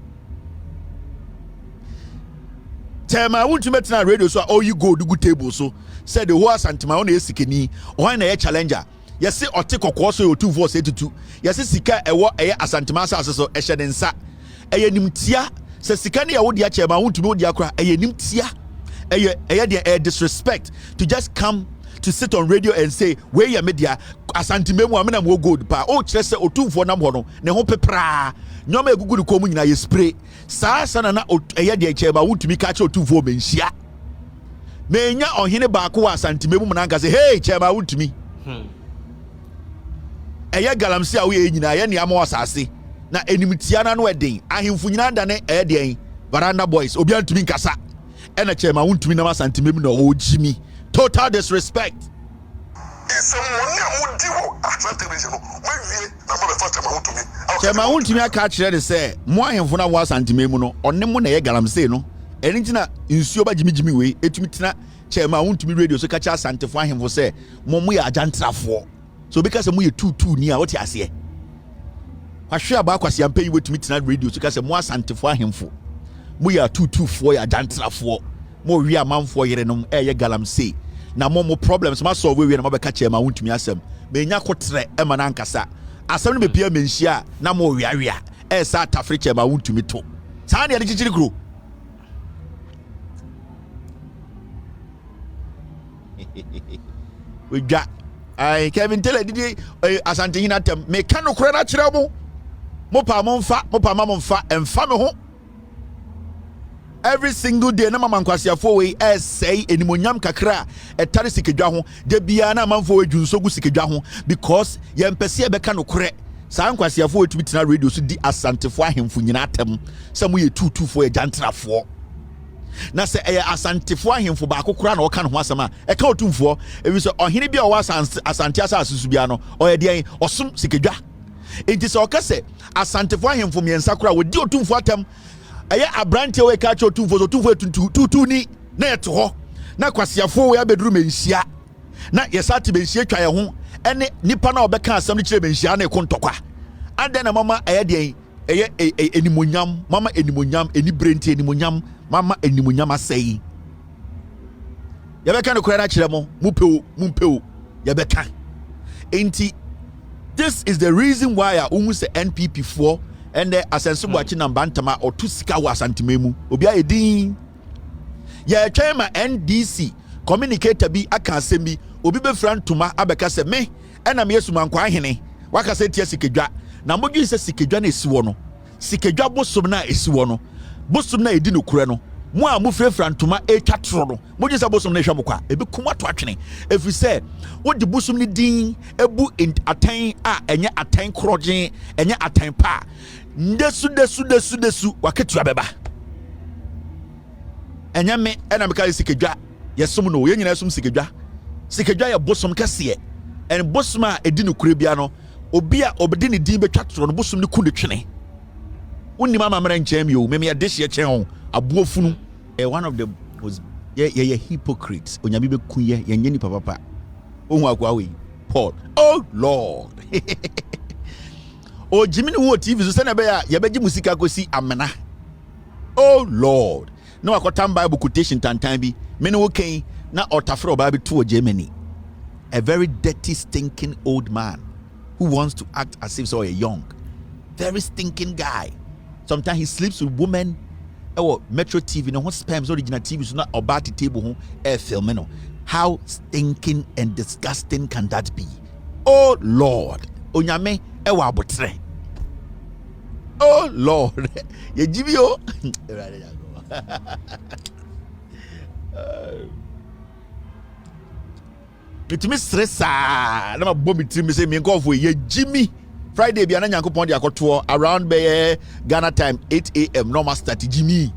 Chairman Wontumi tena radio so oyi gold gu table so. Said the whole Santima on Esikini, or in a challenger. Yes, or take a course or 2 4 82. Yes, Sika, a what a Santimasa, so a shadensa. A nimtia, says Sikani, I would ya Chairman want to know the Accra, a nimtia, a disrespect to just come to sit on radio and say, where your media, a Santimemo, I mean, I'm good, but oh, Chester or 2 for Namono, Nehope pra, no me good coming na spray. Sa Sanana, a yadia Chairman want to be catch or 2 4 menshia. Menya ohine baako wa santimemu munanka say hey Chairman Wontumi eye galamse a we nyina ye ne ama wasase na enimtia na no eden ahemfu nyina da ne den Veranda boys obi antumi nkasa e na Chairman Wontumi na santimemu na ojimi total disrespect. Chairman Wontumi aka kire de say mo ahemfu na wa santimemu no onne mo na ye galamse no Enintina insuo ba jimi we etumi tina Chairman Wontumi radio so kacha asantefo ahemfo se mo ya ajantrafo so because mo ye tutu ni a wote ase hwahwe aba akwase ampa yi wetumi tina radio so kase mo asantefo ahemfo mo ya tutu fo ya ajantrafo mo wi amanfo yerenom ye galamse na mo problems ma solve we na mo be ka Chairman Wontumi asem me nya kotre e ma na nkasa asem no be pia menhia na mo wi awia sa tafre Chairman Wontumi to saa ne chichiri kro. We got I Kevin Taylor did asante hina tem me ka no kora na kire mo pa mo mfa emfa me ho every single day na mama nkwasiafo we say enimonyam kakra etare sikedwa ho de bia na manfo we dwunso gu sikedwa ho because ye mpese e be ka no kore saa nkwasiafo we tumi tina radio so di asantefo ahemfo nyina atem se mo ye 224 jantrafo na se asantefo ahemfo ba akokora na oka no ho asema e ka otumfo ebi so ohene bia o asante asase su bia no o de osom sikedwa enti se oka se asantefo ahemfo miensa kora wo di otumfo atem eye abrante we ka cho otumfo so otumfo tutu ni na eto ho na kwasiafo we abeduru menhia na yesate menhia twa ye ho ene nipa na obeka asem ni kire menhia na ekontokwa ade na mama eye de eye enimonyam mama enimonyam eni brenti enimonyam mama enimonyam asei yabeka no kora na kire mo mumpeo yabeka enti this is the reason why I almost say NPP4 and the Asenso watching Nambantama or two sika wa santimemu obi ayedin ya Chairman NDC communicator bi aka asemi obi be frantuma abeka se me na me yesuma nkwa hene waka se tie sikedwa na modwi se sikedwa na esi wo no sikedwa bosom na esi wo no bosom na edi no kure no mo a mo frantuma etwa tro no modwi se bosom na hwa mokwa ebi kuma to atwene efi se wo di bosom ni din ebu atan a enye atan krogen enye atan pa ndesu waketu abeba enye me ena me ka sikedwa yesom no ye nyina som sikedwa ye bosom kase en bosom a edi no kure bia no obi a obedi ne din betwa tro no bosom ne ku ne twene wonni mama mara nchem yo me ya dehye chen abuofunu one of the was ye hypocrites onyame be kunye ye nyeni papa ohun akwa we Paul oh Lord o Jimmy wo TV so se na be ya beji musika kosi amena oh Lord no akotam Bible quotation tantan bi me no okay na otafro Bible to Germany a very dirty stinking old man who wants to act as if so young very stinking guy sometimes he sleeps with women Metro TV no spams original TV so not about the table home film no how stinking and disgusting can that be oh Lord onyame ewa abotre. Oh Lord, ye jibi o. Bitimi stressa na ma bomb timi say me go for ye Jimmy Friday bi ana Nyankopon de akoto around be Ghana time 8 a.m. normal start Jimmy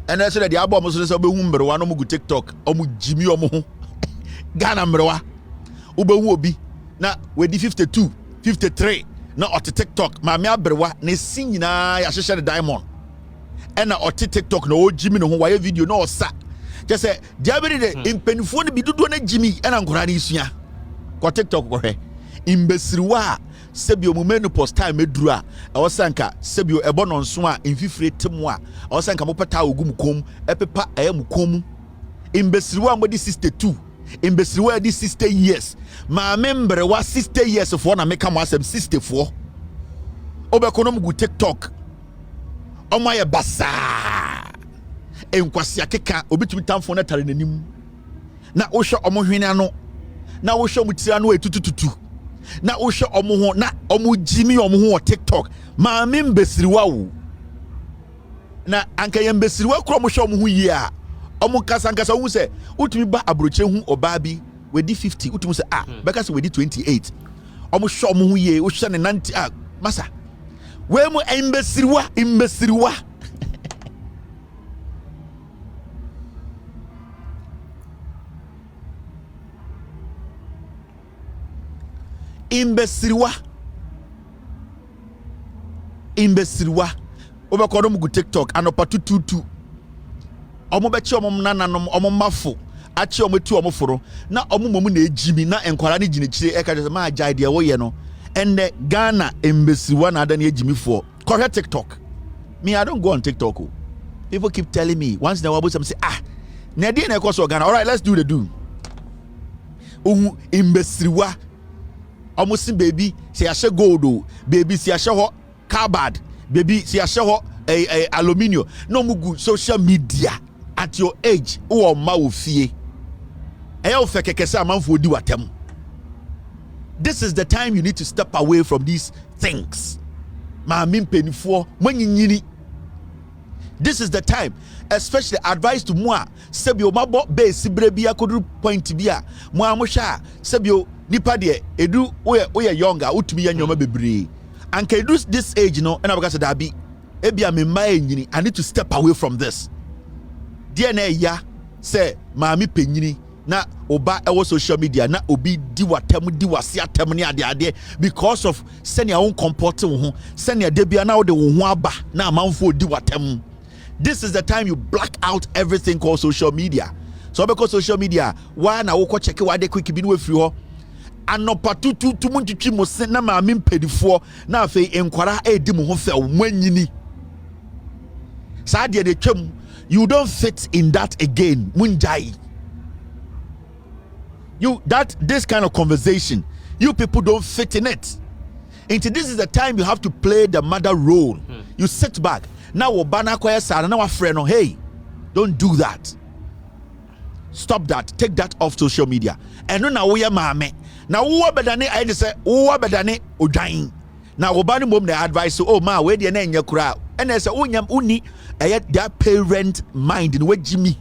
and so that the album so be hu mberwa no mu TikTok omu Jimmy omu Ghana mberwa ubehu obi na we di 52 53 na ot TikTok ma me aberwa na sin nyina ya hyehyɛ diamond and na ot TikTok na o Jimmy no ho wa video na osa just say diabere de impenifo ne bi dodo na Jimmy and ankora na isua ko TikTok ko hwe imbesiriwa sebio mu menopause time eduru a ewosanka sebio ebo no nso a mfifire temu a ewosanka mopeta ogum kom epepa ayam kom imbesiriwa modi 62 imbesiriwa di 60 years ma membre wa 60 years for na meka mo asem 64 obekonom gu TikTok omo ye basa enkwasi akeka obitumi tamfo na tare nanim na wo hwe omo hwene ano na wo hwe mutira no etutututu na wo hwe omo ho na omo Jimmy omo ho TikTok ma membesiriwa wo na anka ye mbesiriwa kro mo hwe omo ho yi a omo kasa wo se utumi ba abroche hu oba bi we di 50 utumi se beka se we di 28 omo hwe omo ho yi wo hwe ne 90 masa we mo imbesiriwa imbesiriwa imbesiriwa obekono mu TikTok anopa tututu omo bechi omo nananom omo mafo achi omo tu omo foro na omo momu na ejimi na enkwara ne ginechire e ka je ma agya de wo ye no ende Ghana imbesiriwa na ada ne ejimi fo correct TikTok. Me, I don't go on TikTok. People keep telling me once in a while some say na dey na koso Ghana. All right, let's do the do imbesiriwa almost baby see a share gold baby see a share cardboard baby see a share aluminium no mugu social media at your age o ma wo fie e o fe kekese amanfo di watem. This is the time you need to step away from these things. Ma mimpenifo manyinyini. This is the time, especially advice to moi sebio mabo be sibre bia kodu point bia mo amosha sebio nipa de edu oye younger utumi ya nyoma bebre anka edu this age no na because that be ebia me ma enyini. I need to step away from this. Dear na ya say maami penyini na oba ewo social media na obi di watem di wase atem ne ade because of send your own comport wo ho send your debia na wo de wo ho aba na amanfo di watem. This is the time you black out everything called social media. So because social media, why na wo check why they quick bi no free ho. Anopa tutu muntutwi mo se na ma mempedifo na afei enkwara edi mo ho fe mwanyini. Sa de twam, you don't fit in that again. Munjai. This kind of conversation, you people don't fit in it. Into this is the time you have to play the mother role. You sit back. Now obana kwaya sana na wa friend no, hey, don't do that. Stop that. Take that off social media. And no na wo ya maame. Na wo bedane I say wo bedane odwan. Na obani mom na advice so oh ma we de na enya kura. And say onyam uni that parent mind in what Jimmy.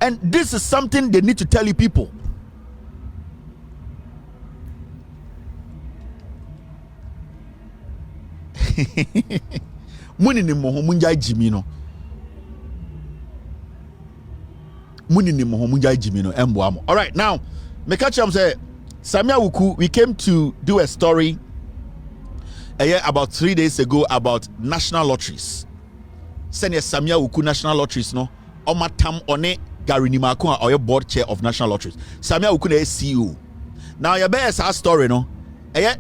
And this is something they need to tell you people. Muni ni moho munja Jimmy no. Muni ni moho munja Jimmy no emboamo. All right, now me catch am say Samia Wuku, we came to do a story about 3 days ago about national lotteries. Send Samia Wuku national lotteries no. Omatam one Gary Nimako or your board chair of national lotteries. Samia Wuku is CEO. Now your best our story no.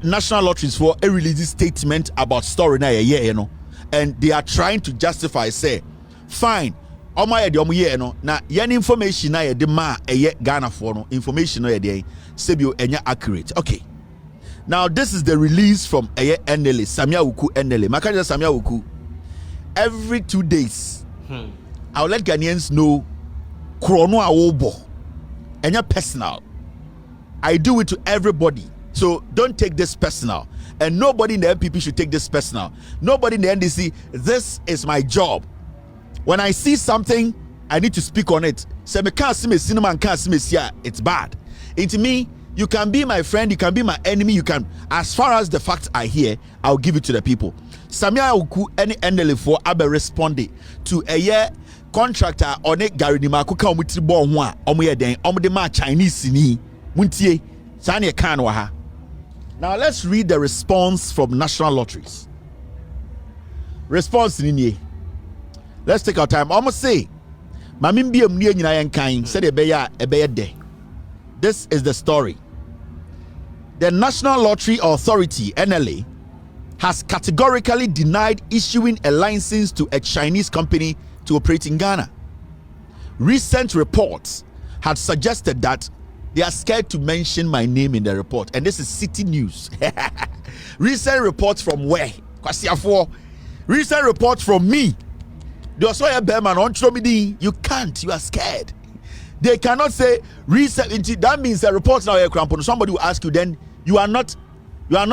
National lotteries for a release statement about story na you know. And they are trying to justify say fine my year no na yen information na ye de ma Ghana for no information no ye de sebio enya accurate. Okay, now this is the release from NLA Samia Wuku NLA Makaja Samia Wuku. Every 2 days I'll let Ghanaians know chrono awobo enya personal. I do it to everybody, so don't take this personal. and nobody in the MPP should take this personal. Nobody in the NDC, this is my job. When I see something, I need to speak on it. Say me can't see me cinema and can't see me here. It's bad. Into me, you can be my friend, you can be my enemy, you can. As far as the facts I hear, I'll give it to the people. Samia Uku any NLA for abe responding to a year contractor on it Gary Nimako ka omu tribo onwa omu ye den omu de ma Chinese ni muntie sane kan wa ha. Now let's read the response from National Lotteries. Response ni. Let's take our time. Almost say, Mamimbi Mnia Yankain said a day. This is the story. The National Lottery Authority, NLA, has categorically denied issuing a license to a Chinese company to operate in Ghana. Recent reports had suggested that they are scared to mention my name in the report. And this is City News. Recent reports from where? Recent reports from me. You can't. You are scared. They cannot say recent. That means the report now. Somebody will ask you. Then you are not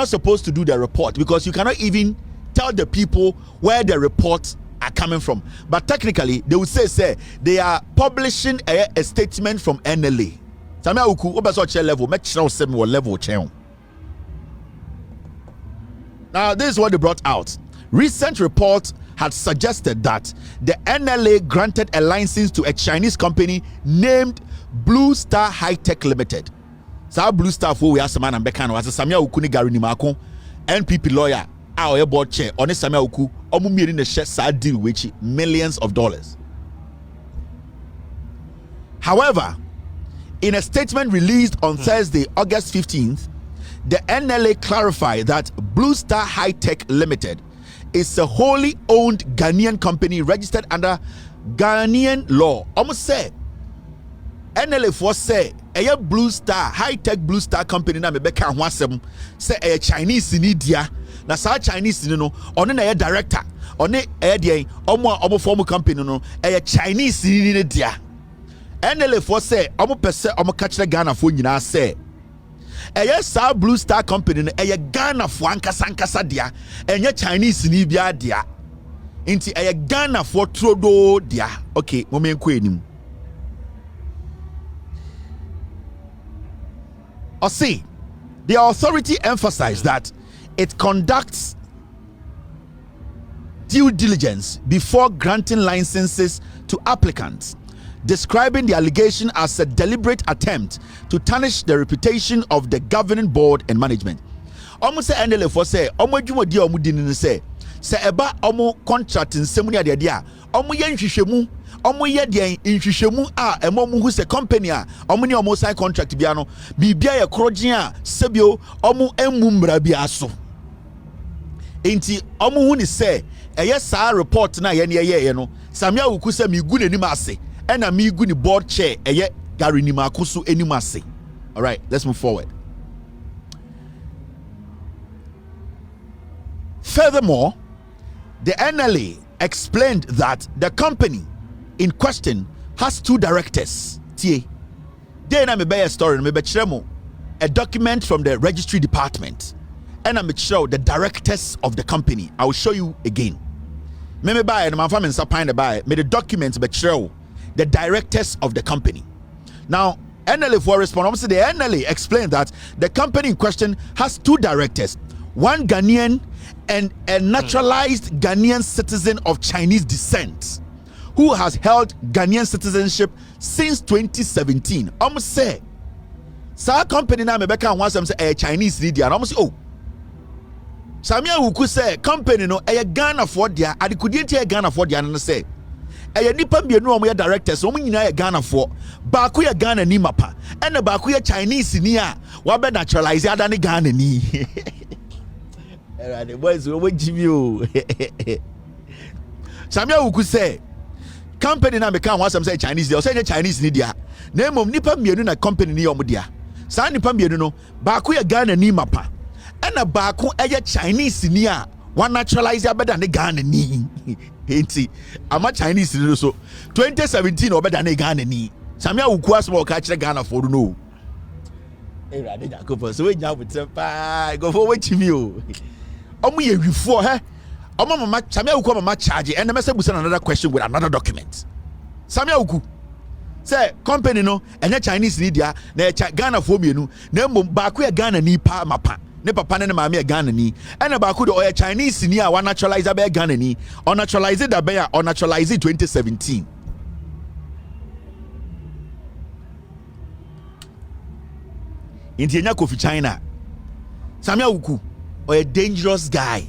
supposed to do the report because you cannot even tell the people where the reports are coming from. But technically, they would say they are publishing a statement from NLA. Now, this is what they brought out. Recent reports had suggested that the NLA granted a license to a Chinese company named Blue Star High Tech Limited. So Blue Star for we are some man and Bekano as a Samia Ukuni Gary Nimako, NPP lawyer, our board chair on a Samia Uku, Omumi in the share side deal which millions of dollars. However, in a statement released on Thursday, August 15th, the NLA clarified that Blue Star High Tech Limited is a wholly owned Ghanaian company registered under Ghanaian law. Almost say NLA for say a Blue Star High Tech Blue Star company na mebeka ho asem say a Chinese in India na sa Chinese no on na director on e dey omo form company no a Chinese in India. NLA for say omo pese omo ka kire Ghana fo nyina say eye sa Blue Star company no eye Ghana fo ankasa dia enye Chinese ni bia dia nti eye Ghana fo trodo dia. Okay, momenko enim or see the authority emphasized that it conducts due diligence before granting licenses to applicants, describing the allegation as a deliberate attempt to tarnish the reputation of the governing board and management. Almost say NLA for say omo dwuma di omo di ni say eba omo contract nsemu ni dia omo ye nhwehwemu omo ye de nhwehwemu a emo mu hu se company a omo ni omo sign contract bia no bibia ye krogen a sebio omo emu mra bia so enti omo hu ni say eye sa report na ye ye no Samia Uku se mi gu nanim ase ena mi gu ni board chair eye Gary Nimako so enim ase. All right, let's move forward. Furthermore, the NLA explained that the company in question has two directors. They na me buy a story, me be chiremo a document from the registry department, and I'm show the directors of the company. I will show you again. Me buy and my family supplying buy me the documents be show the directors of the company. Now, NLA for response, obviously the NLA explained that the company in question has two directors, one Ghanaian and a naturalized Ghanaian citizen of Chinese descent who has held Ghanaian citizenship since 2017. Almost say, sa company na mebeka wants them say a Chinese leader. And almost oh, Samia Uku say company no a Ghana for dia. I couldn't hear Ghana for dia and say a nipa mienu omo ya directors omo nyina ya Ghana for baako ya Ghana ni mapa and baako ya Chinese ni a wa be naturalize ada ni Ghana ni. The boys will give you. Samia Uku say company na meka wants them say Chinese dia. Say Chinese ni dia. Name of nipa mienu na company ni omo dia. Sa nipa mienu no baako ya Ghana ni mapa and baako ya Chinese ni a one naturalize ya better than Ghana ni. Enti ama Chinese ni so 2017 or better than Ghana ni. Samia Uku asmo ka kire Ghana for no. Hey, I didn't go for so when you would say, go for what you. Omu before her. Omo mama Samia Uku mama charge and the message will send another question with another document. Samia Uku say company no and Chinese media na Ghana for me no na baako ya Ghana ni pa mapa ne papa ne mama ya Ghana ni and baako do oya Chinese ni a wa naturalize be Ghana ni on naturalize da be ya on naturalize 2017. Intienya Kofi China Samia Uku or a dangerous guy.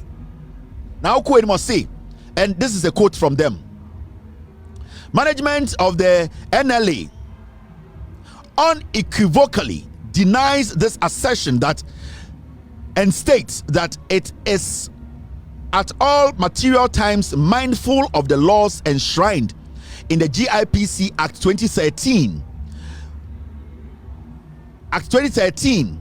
Now Uku must say, and this is a quote from them. Management of the NLA unequivocally denies this assertion that and states that it is at all material times mindful of the laws enshrined in the GIPC Act 2013. Act 2013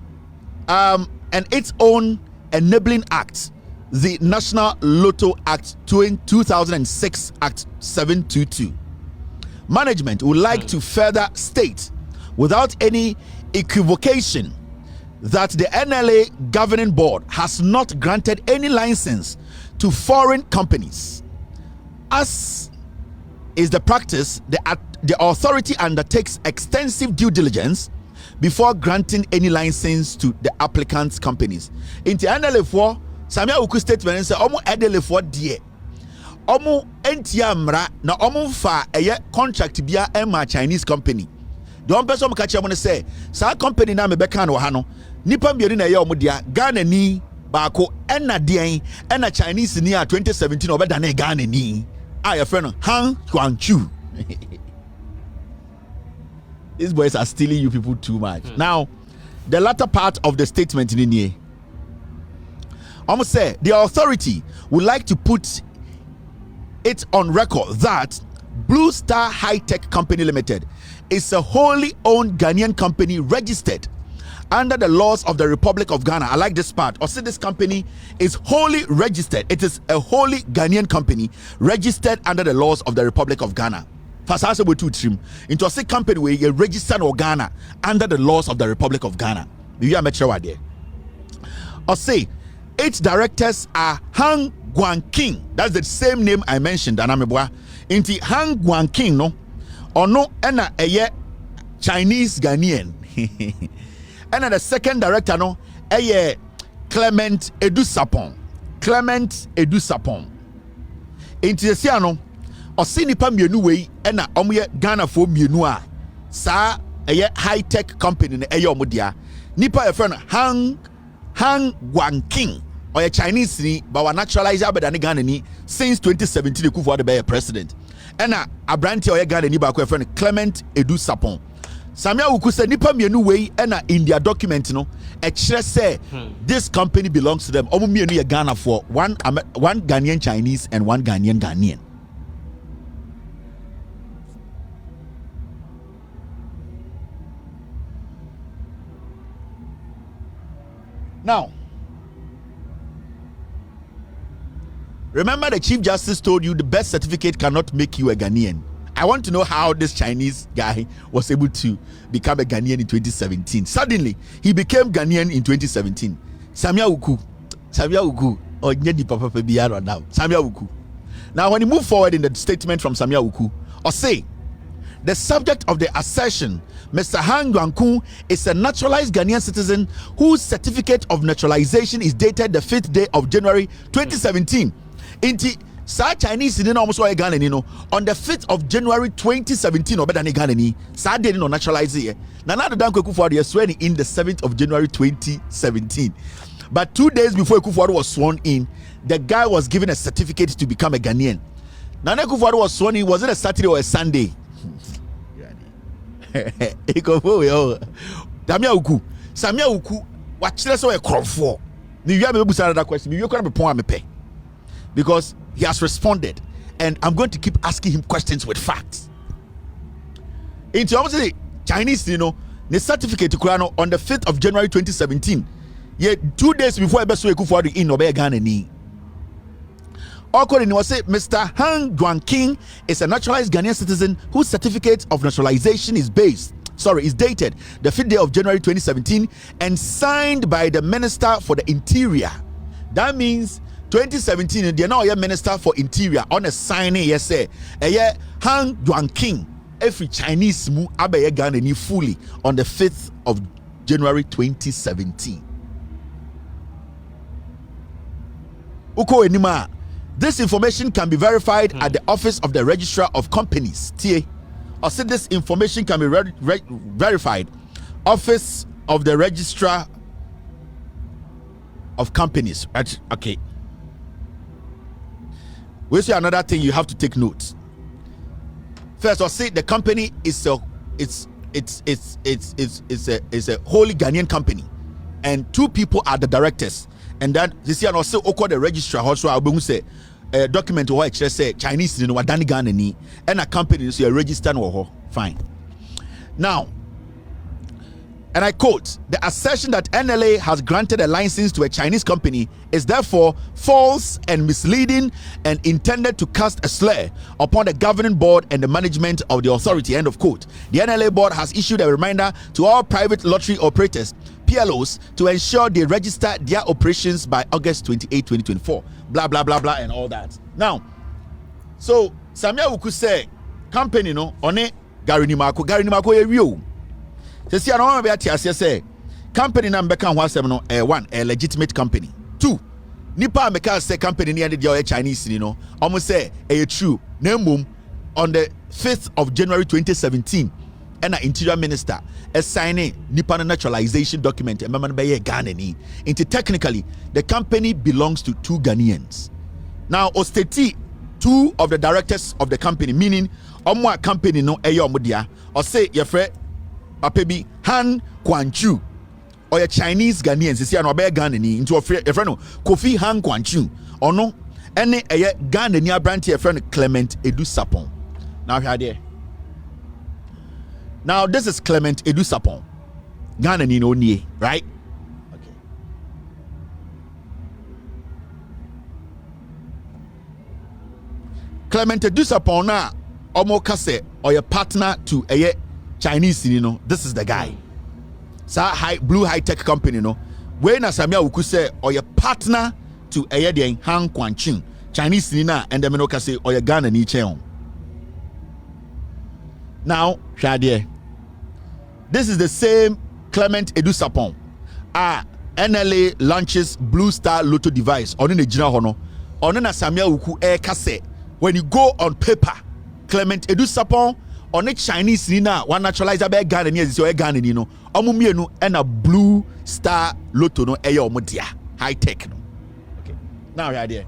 and its own enabling act, the National Lotto Act 2006 Act 722. Management would like to further state without any equivocation that the NLA governing board has not granted any license to foreign companies. As is the practice, the authority undertakes extensive due diligence before granting any license to the applicant's companies. In the NLA4, Samia Uku statement say omo NLA4 die. Omo entia mra na omo fa eye contract bia ema Chinese company. The one person catch am say, sa company na me beka na ha no. Nipa mbieri na ye omo dia Ghana ni baako ena den ena Chinese ni a 2017 obeda na Ghana ni. Ah your friend Han Huanchu. These boys are stealing you people too much. Now, the latter part of the statement in here, almost say the authority would like to put it on record that Blue Star High Tech Company Limited is a wholly owned Ghanaian company registered under the laws of the Republic of Ghana. I like this part. Or say this company is wholly registered. It is a wholly Ghanaian company registered under the laws of the Republic of Ghana. Fasasa we two trim into a company where you registered in Ghana under the laws of the Republic of Ghana. You are sure there. Or say its directors are Han Guangqing. That's the same name I mentioned. Anamebwa. Inti Han Guangqing no or no ena eye Chinese Ghanaian. And the second director no eye Clement Edusapon. Clement Edusapon. Inti siano osi nipa mienu wei ena omoye Ghana fo mienu a sa eye high tech company na eye omodia nipa your friend Han Guangqing or a Chinese ni but wa naturalize abeda ne Ghana ni since 2017 Kufuor de be president ena abranti or Ghana ni ba ko friend Clement Edusapon. Samia Uku said nipa mienu wei ena in their document no e kire say this company belongs to them. Omo mienu ye Ghana for one Ghanaian Chinese and one Ghanaian. Now, remember the Chief Justice told you the birth certificate cannot make you a Ghanaian. I want to know how this Chinese guy was able to become a Ghanaian in 2017. Suddenly, he became Ghanaian in 2017. Samia Uku, or Nyedi Papa Biara now. Samia Uku. Now, when you move forward in the statement from Samia Uku, or say, the subject of the assertion, Mr. Han Guangqing is a naturalized Ghanaian citizen whose certificate of naturalization is dated the 5th day of January 2017. Inti sa Chinese ni na almost Ghana ni no on the 5th of January 2017 obeda ni Ghana ni sa de no naturalize here. Na na dan Kufuor dey swearing in the 7th of January 2017. But 2 days before Kufuor was sworn in, the guy was given a certificate to become a Ghanaian. Nana Kufuor was sworn in, was it a Saturday or a Sunday? Samia Uku watch so a crowd you have another question you're going to be point me because he has responded and I'm going to keep asking him questions with facts. In terms of the Chinese, the certificate on the 5th of January 2017, 2 days before Kufuor in Obey Ghana ni. According to say, Mr. Han Guangqing is a naturalized Ghanaian citizen whose certificate of naturalization is based It's dated the 5th day of January 2017 and signed by the Minister for the Interior. That means 2017, they are now a Minister for Interior on a signing, yes, sir. Han Yuanqing, every Chinese mu abe Ghana ni fully on the 5th of January 2017. Uko enima. This information can be verified at the Office of the Registrar of Companies. TA. I said this information can be verified. Office of the Registrar of Companies. Okay. We see another thing you have to take note. First, I'll say the company is a wholly Ghanaian company, and 2 people are the directors. And then you see, and also the registrar also I'll say a document or it say Chinese no wadani Ghana ni, and a company is a registered fine. Now, and I quote, the assertion that NLA has granted a license to a Chinese company is therefore false and misleading and intended to cast a slur upon the governing board and the management of the authority, end of quote. The NLA board has issued a reminder to all private lottery operators, PLOs, to ensure they register their operations by August 28, 2024. Blah, blah, blah, blah, and all that. Now, so, Samia Wuku say, company no, on it, Gary Nimako, a real. See, I don't want to say company number can was no one a legitimate company. 2, Nipa Meka say company near the Chinese, almost say a true name on the 5th of January 2017, and an interior minister is signing Nipa naturalization document and Maman Baye Ghana. Into technically the company belongs to 2 Ghanaians. Now, Osteti, 2 of the directors of the company, meaning Omwa company no eyo mudia, or say your friend Papebi Han Kwanchu or a Chinese Ghanaian, see an obe Ghanani into a friend Kofi Han Kwanchu or no any a Ghanania brand a friend Clement Edu Sapon. Now here there. Now this is Clement Edu Sapon. Ghanani no nie, right? Okay. Clement Edu Sapon na omo kase or a partner to a Chinese, this is the guy. Blue high tech company, when Samia Wuku say or your partner to a Han Kwanching, Chinese Nina, and the Menoka say or your Ghana ni cheon. Now, Shadie, this is the same Clement Edu Sapon. NLA launches Blue Star Lotto device on the Jina Hono. On na Samia Wuku kase. When you go on paper, Clement Edu Sapon on a Chinese Nina, one naturalizer by Ghana is your Ghana, Omumienu and a Blue Star Lotto no Ayo Modia high tech. Okay, now right there.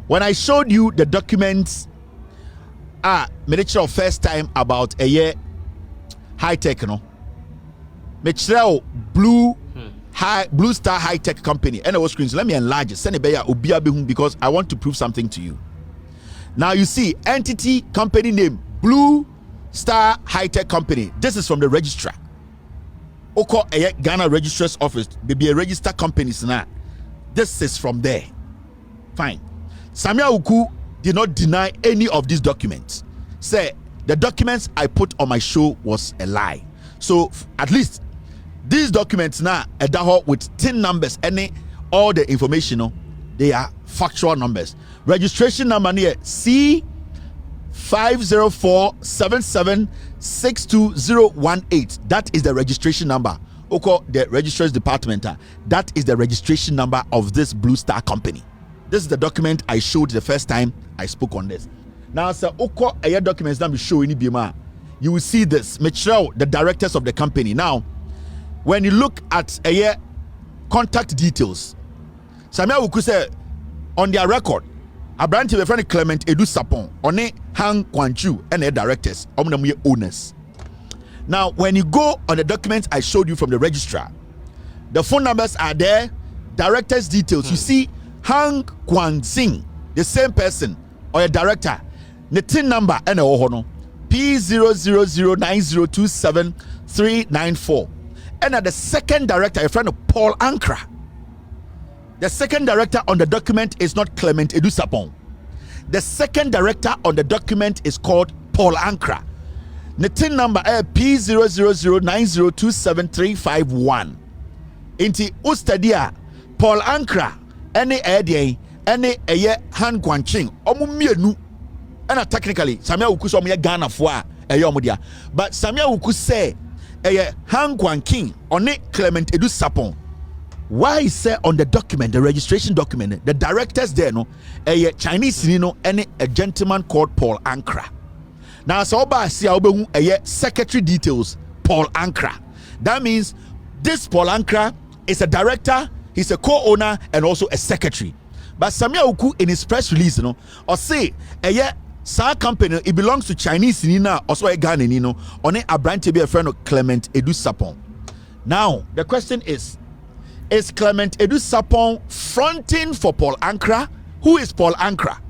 When I showed you the documents, made sure first time about a year high tech, make sure Blue Star High Tech Company and I was screens. Let me enlarge it. Send it back because I want to prove something to you. Now you see entity company name Blue Star High Tech Company. This is from the registrar. Oko Ghana Registrar's Office. Maybe a registered company now. This is from there. Fine. Samia Uku did not deny any of these documents. Say the documents I put on my show was a lie. So at least these documents now are with 10 numbers and all the information, they are factual numbers. Registration number here C504776218. That is the registration number. Oko the registrar's department. That is the registration number of this Blue Star company. This is the document I showed the first time I spoke on this. Now, sir, Oko air documents that we show in Bima. You will see this. Make sure the directors of the company. Now, when you look at air contact details, Samia Wuku say on their record, a branch of a friend Clement Edu Sapon, on a Han Kwanchu and their directors, owners. Now, when you go on the documents I showed you from the registrar, the phone numbers are there, directors' details. You see Han Kwan Sing, the same person or a director, the TIN number and a Ohono P00090273994. And at the second director, a friend of Paul Ankra. The second director on the document is not Clement Edu Sapon. The second director on the document is called Paul Ankra. The tin number P00090273551. Inti Ustadia Paul Ankra any Eddie any Han Guanching Omumienu and technically Samia Uku so Ghana for Eyomudia but Samia Uku say Han Guanking on it Clement Edu Sapon. Why is say on the document, the registration document, the directors there no a Chinese any a gentleman called Paul Ankra. Now so ba see a secretary details Paul Ankra. That means this Paul Ankra is a director, he's a co-owner and also a secretary. But Samia Uku in his press release or say Sa company it belongs to Chinese nina also a Ghana nino on a brand to be a friend of Clement Edu Sapon. Now the question is Clement Edu Sapon fronting for Paul Ankra? Who is Paul Ankra?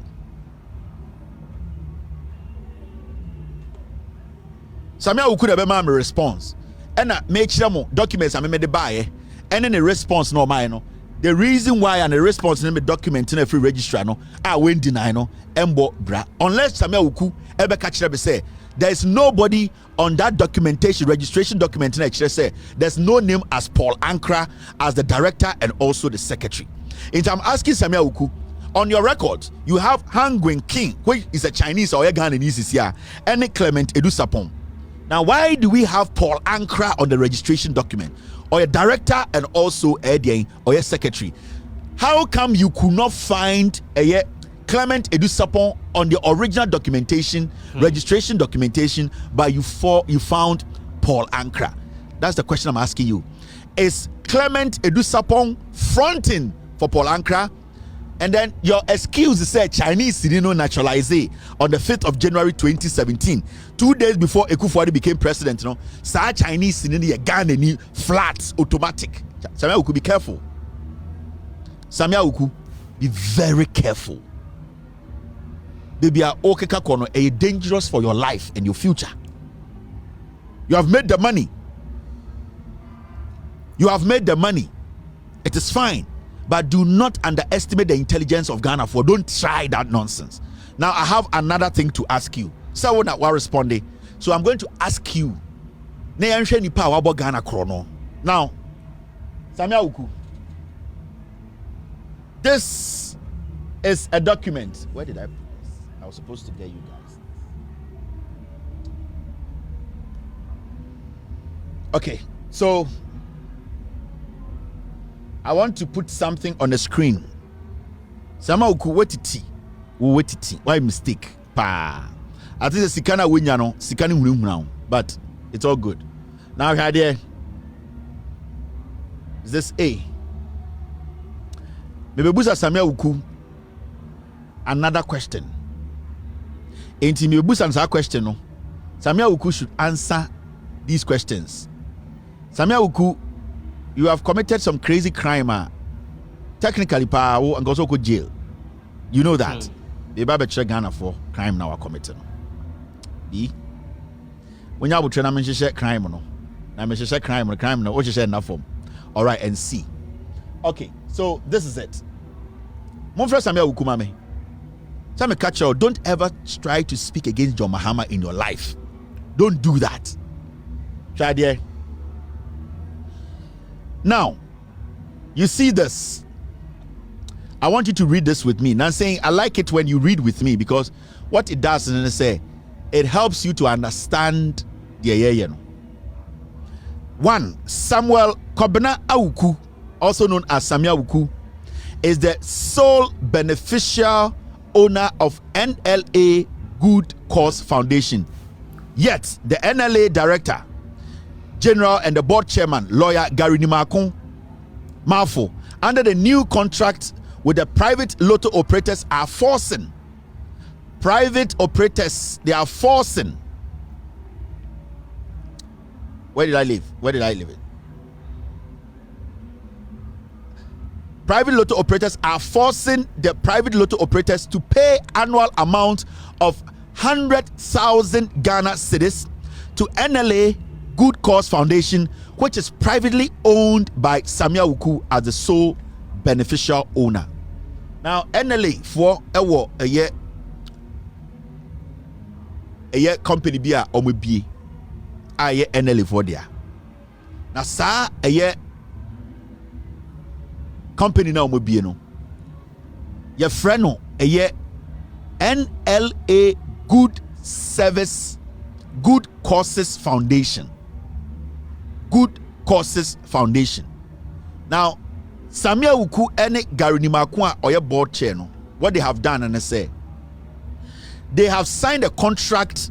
Samia Uku de my response. And make sure mo documents I made the buy and then the response no mine. The reason why and the response in the document in a free registrar no I won't deny no embo bra unless Samia Uku ever catch up say there is nobody on that documentation registration document in actually say there's no name as Paul Ankra as the director and also the secretary. And I'm asking Samia Uku on your record you have Han Gwen King which is a Chinese or a Ghanaian here and Clement Edu Sapon. Now why do we have Paul Ankra on the registration document or a director and also a or a secretary? How come you could not find a Clement Edu Sapon on the original documentation, registration documentation, but you found Paul Ankra? That's the question I'm asking you. Is Clement Edu Sapon fronting for Paul Ankra? And then your excuse is say Chinese naturalize on the 5th of January 2017, 2 days before Ekufuori became president. Sa Chinese Ghana flat automatic. Samia Uku, be careful. Samia Uku, be very careful. Baby, okeka kono a dangerous for your life and your future. You have made the money. You have made the money. It is fine. But do not underestimate the intelligence of Ghana for don't try that nonsense. Now I have another thing to ask you. So I will respond. So I'm going to ask you. Now, Samia Uku. This is a document. Where did I put this? I was supposed to get you guys. Okay, so I want to put something on the screen. Sama Uku wetiti. Why mistake? Pa. I think the Sikana winyano, Sikani now, but it's all good. Now here there. Is this A? Maybe Busa Samia Uku. Another question. Ain't me Busa answer question no. Samia Uku should answer these questions. Samia Uku, you have committed some crazy crime. Technically, and also go jail. You know that. The Bible Ghana for crime now are committed. B. When you have to mention crime, no. I mention crime no. What you say enough for? All right, and C. Okay, so this is it. Mon frère Samia Ukumame. Samia catch you. Don't ever try to speak against John Mahama in your life. Don't do that. Try there. Now, you see this. I want you to read this with me. Now, I'm saying I like it when you read with me because what it does is say it helps you to understand the 1. Samuel Kobena Auku, also known as Samia Uku, is the sole beneficial owner of NLA Good Cause Foundation. Yet, the NLA director, general and the board chairman, lawyer Gary Nimakon Mafo, under the new contract with the private lotto operators are forcing. Private operators, they are forcing. Where did I live? It? Private lotto operators are forcing the private lotto operators to pay annual amount of 100,000 Ghana cedis to NLA Good Cause Foundation, which is privately owned by Samia Uku as the sole beneficial owner. Now, NLA for a year company be a aye NLA for dia na sa aye company na omo bie no ye friend no aye NLA Good Causes Foundation. Good Causes Foundation. Now, Samia Uku ene Gary Nimakwa oye board chair no. What they have done and they say they have signed a contract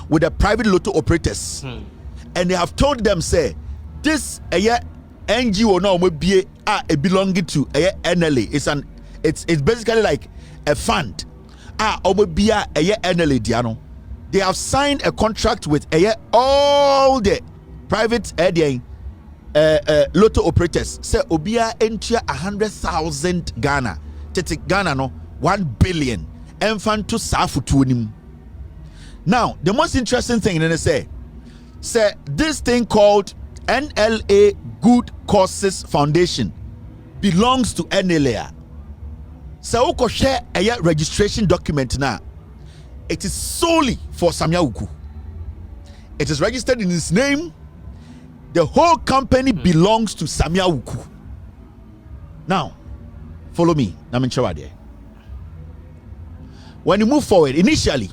with the private lotto operators, and they have told them say this NGO now be belonging to NLA. It's basically like a fund. NLA Diano. They have signed a contract with all the private lotto operators. Say Obia enter 100,000 Ghana. Tete Ghana no 1 billion. Enfant to Safutunim. Now, the most interesting thing they say this thing called NLA Good Causes Foundation belongs to NLA. So Uko share a registration document now. It is solely for Samia Uku. It is registered in his name. The whole company belongs to Samia Uku. Now, follow me. When you move forward, initially,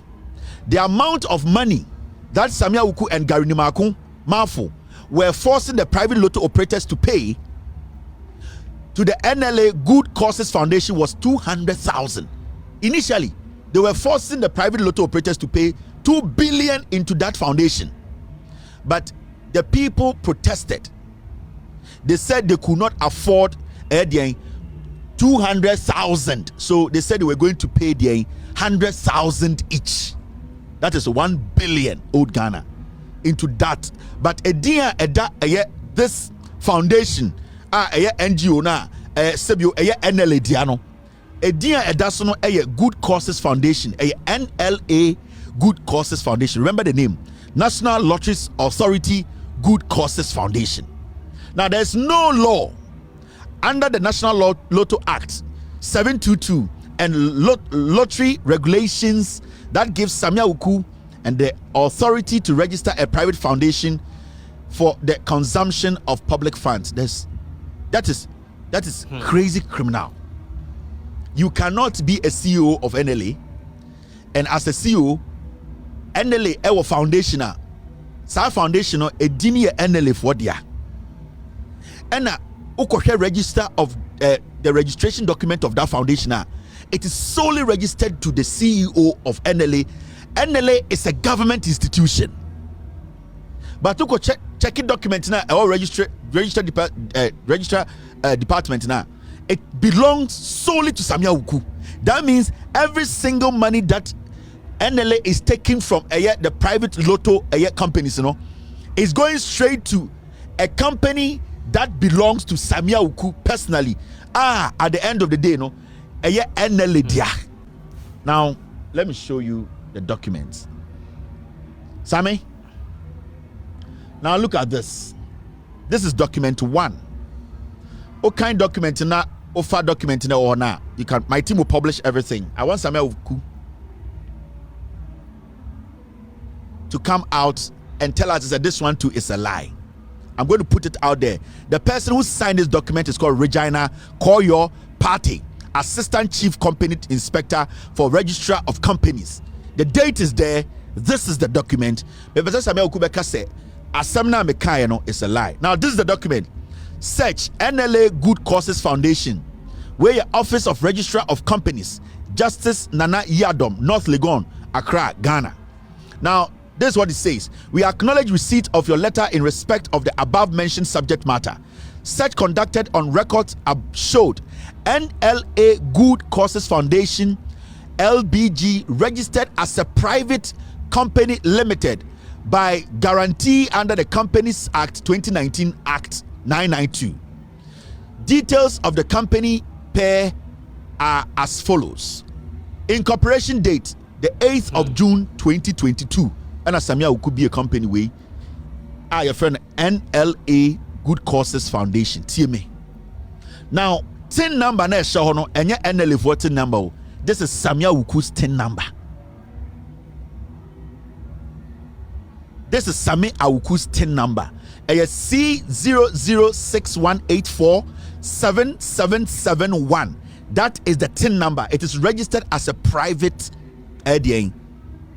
the amount of money that Samia Uku and Gary Nimakun Mafo were forcing the private lotto operators to pay to the NLA Good Causes Foundation was 200,000. Initially, they were forcing the private lotto operators to pay 2 billion into that foundation. But the people protested. They said they could not afford 200,000. So they said they were going to pay 100,000 each. That is 1 billion old Ghana into that. But this foundation NGO na sebio NLA diano edasono Good Causes Foundation NLA Good Causes Foundation. Remember the name, National Lotteries Authority Good Causes Foundation. Now there's no law under the National Lotto Act 722 and lottery regulations that gives Samia Uku and the authority to register a private foundation for the consumption of public funds. That is crazy criminal. You cannot be a CEO of NLA, and as a CEO, NLA our foundation, sa foundation a dini NLA for dia. And register of the registration document of that foundation. It is solely registered to the CEO of NLA. NLA is a government institution. But to check document now or register department now, it belongs solely to Samia Uku. That means every single money that NLA is taking from the private lotto companies, is going straight to a company that belongs to Samia Uku personally. At the end of the day, NLA dia. Now, let me show you the documents. Sammy? Now look at this. This is document 1. What kind of document na offer document na or na? You can. My team will publish everything. I want Samia Uku to come out and tell us that this one too is a lie. I'm going to put it out there. The person who signed this document is called Regina Koyo Party, Assistant Chief Company Inspector for Registrar of Companies. The date is there. This is the document. Samia Uku beka say Asamna Mekayano is a lie. Now this is the document. Search NLA Good Causes Foundation, where your Office of Registrar of Companies, Justice Nana Yadom, North Legon, Accra, Ghana. Now, this is what it says. We acknowledge receipt of your letter in respect of the above mentioned subject matter. Search conducted on records showed NLA Good Causes Foundation, LBG, registered as a private company limited by guarantee under the Companies Act 2019 Act 992. Details of the company pair are as follows. Incorporation date the 8th of June 2022. And as Samia could be a company way. Your friend NLA Good Causes Foundation. TMA. Now, 10 number na show no enya NLA voting number. This is Samia Uku's 10 number. This is Sami Awuku's TIN number. C0061847771. That is the TIN number. It is registered as a private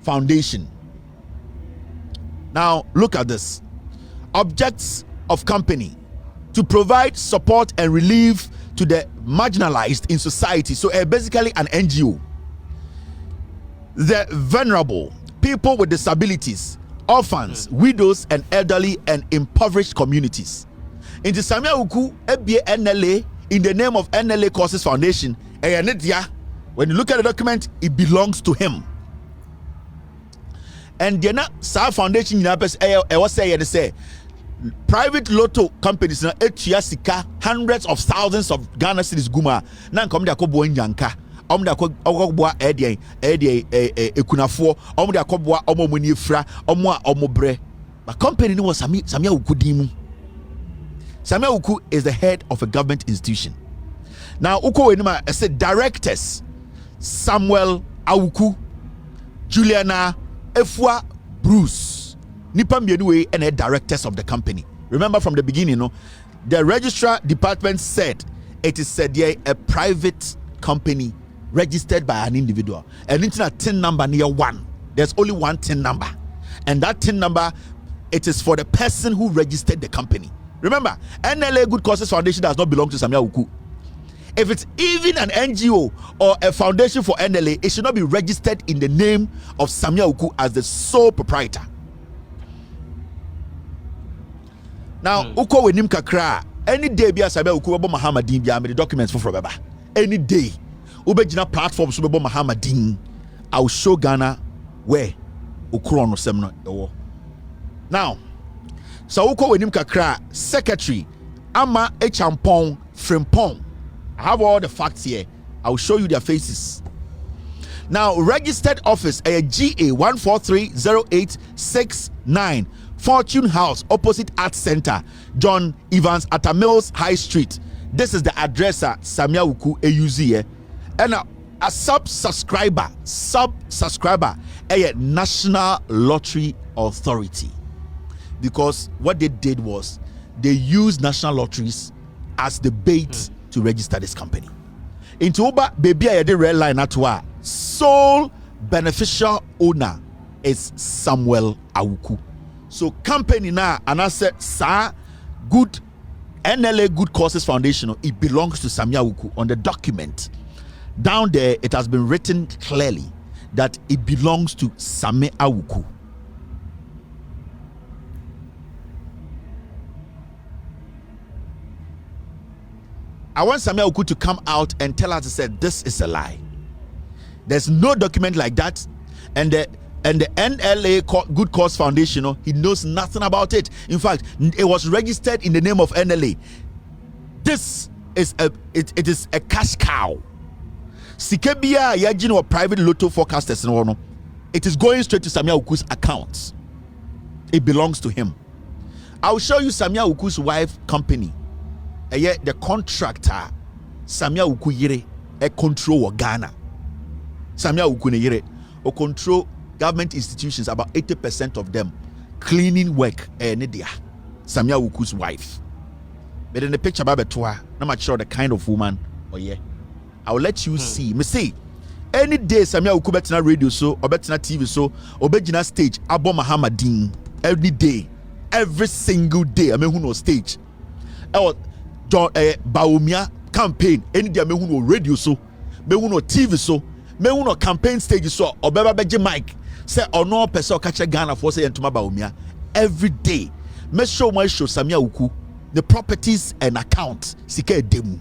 foundation. Now, look at this. Objects of company: to provide support and relief to the marginalized in society. So basically an NGO. The vulnerable, people with disabilities, orphans, widows, and elderly and impoverished communities. In the Sami Awuku, NLA, in the name of NLA Causes Foundation, when you look at the document, it belongs to him. And the Sa Foundation, they say, private lotto companies na etua hundreds of thousands of Ghana cedis guma na nkom de akobo nyanka de akobo ekunafo de akobo muni efra a bre. But company no was Sami Awuku dimu. Sami Awuku is the head of a government institution. Now uko wenima I said directors: Samuel Awuku, Juliana Efua Bruce. Nipa Mienuwe and the directors of the company. Remember from the beginning, the registrar department said it is a private company registered by an individual. And it's a TIN number near one. There's only one TIN number. And that TIN number, it is for the person who registered the company. Remember, NLA Good Causes Foundation does not belong to Sami Awuku. If it's even an NGO or a foundation for NLA, it should not be registered in the name of Sami Awuku as the sole proprietor. Now, uko wenim kakra, any day be Sami Awuku bebo Muhammadin bi the documents for baba. Any day, ubejina platforms bebo Muhammadin. I will show Ghana where ukro no semno ewo. Now, so uko wenim kakra, secretary Ama Echampong Frimpong. I have all the facts here. I will show you their faces. Now, registered office GA 1430869. Fortune House, opposite Arts Center, John Evans at Mills High Street. This is the addresser Sami Awuku AUZ. And a subscriber, a National Lottery Authority. Because what they did was they used national lotteries as the bait to register this company. Into Uber, baby, I did red line at sole beneficial owner is Samuel Awuku. So company now, and I said, sir, good NLA Good Causes Foundation, it belongs to Sami Awuku. On the document down there, it has been written clearly that it belongs to Sami Awuku. I want Sami Awuku to come out and tell us, said this is a lie. There's no document like that, and the NLA Good Cause Foundation, he knows nothing about it. In fact, it was registered in the name of NLA. This is it is a cash cow. Sikebia yajino private lotto forecasters no. It is going straight to Sami Awuku's account. It belongs to him. I'll show you Sami Awuku's wife company. The contractor Sami Awuku yere a control Ghana. Sami Awuku ne yere o control government institutions, about 80% of them. Cleaning work Nidia. Sami Awuku's wife. But in the picture I'm not sure the kind of woman I will let you see. Me say any day Sami Awuku betina radio so or betina TV so or betina stage abo Muhammadin every day, every single day. I mean who know stage. Bawumia campaign any day. I mean who know radio so, me who know TV so, me who know campaign stage so or beba beji mic. Say or no person catch Ghana for say entuma Bawumia every day. Me show Sami Awuku the properties and account sika demu.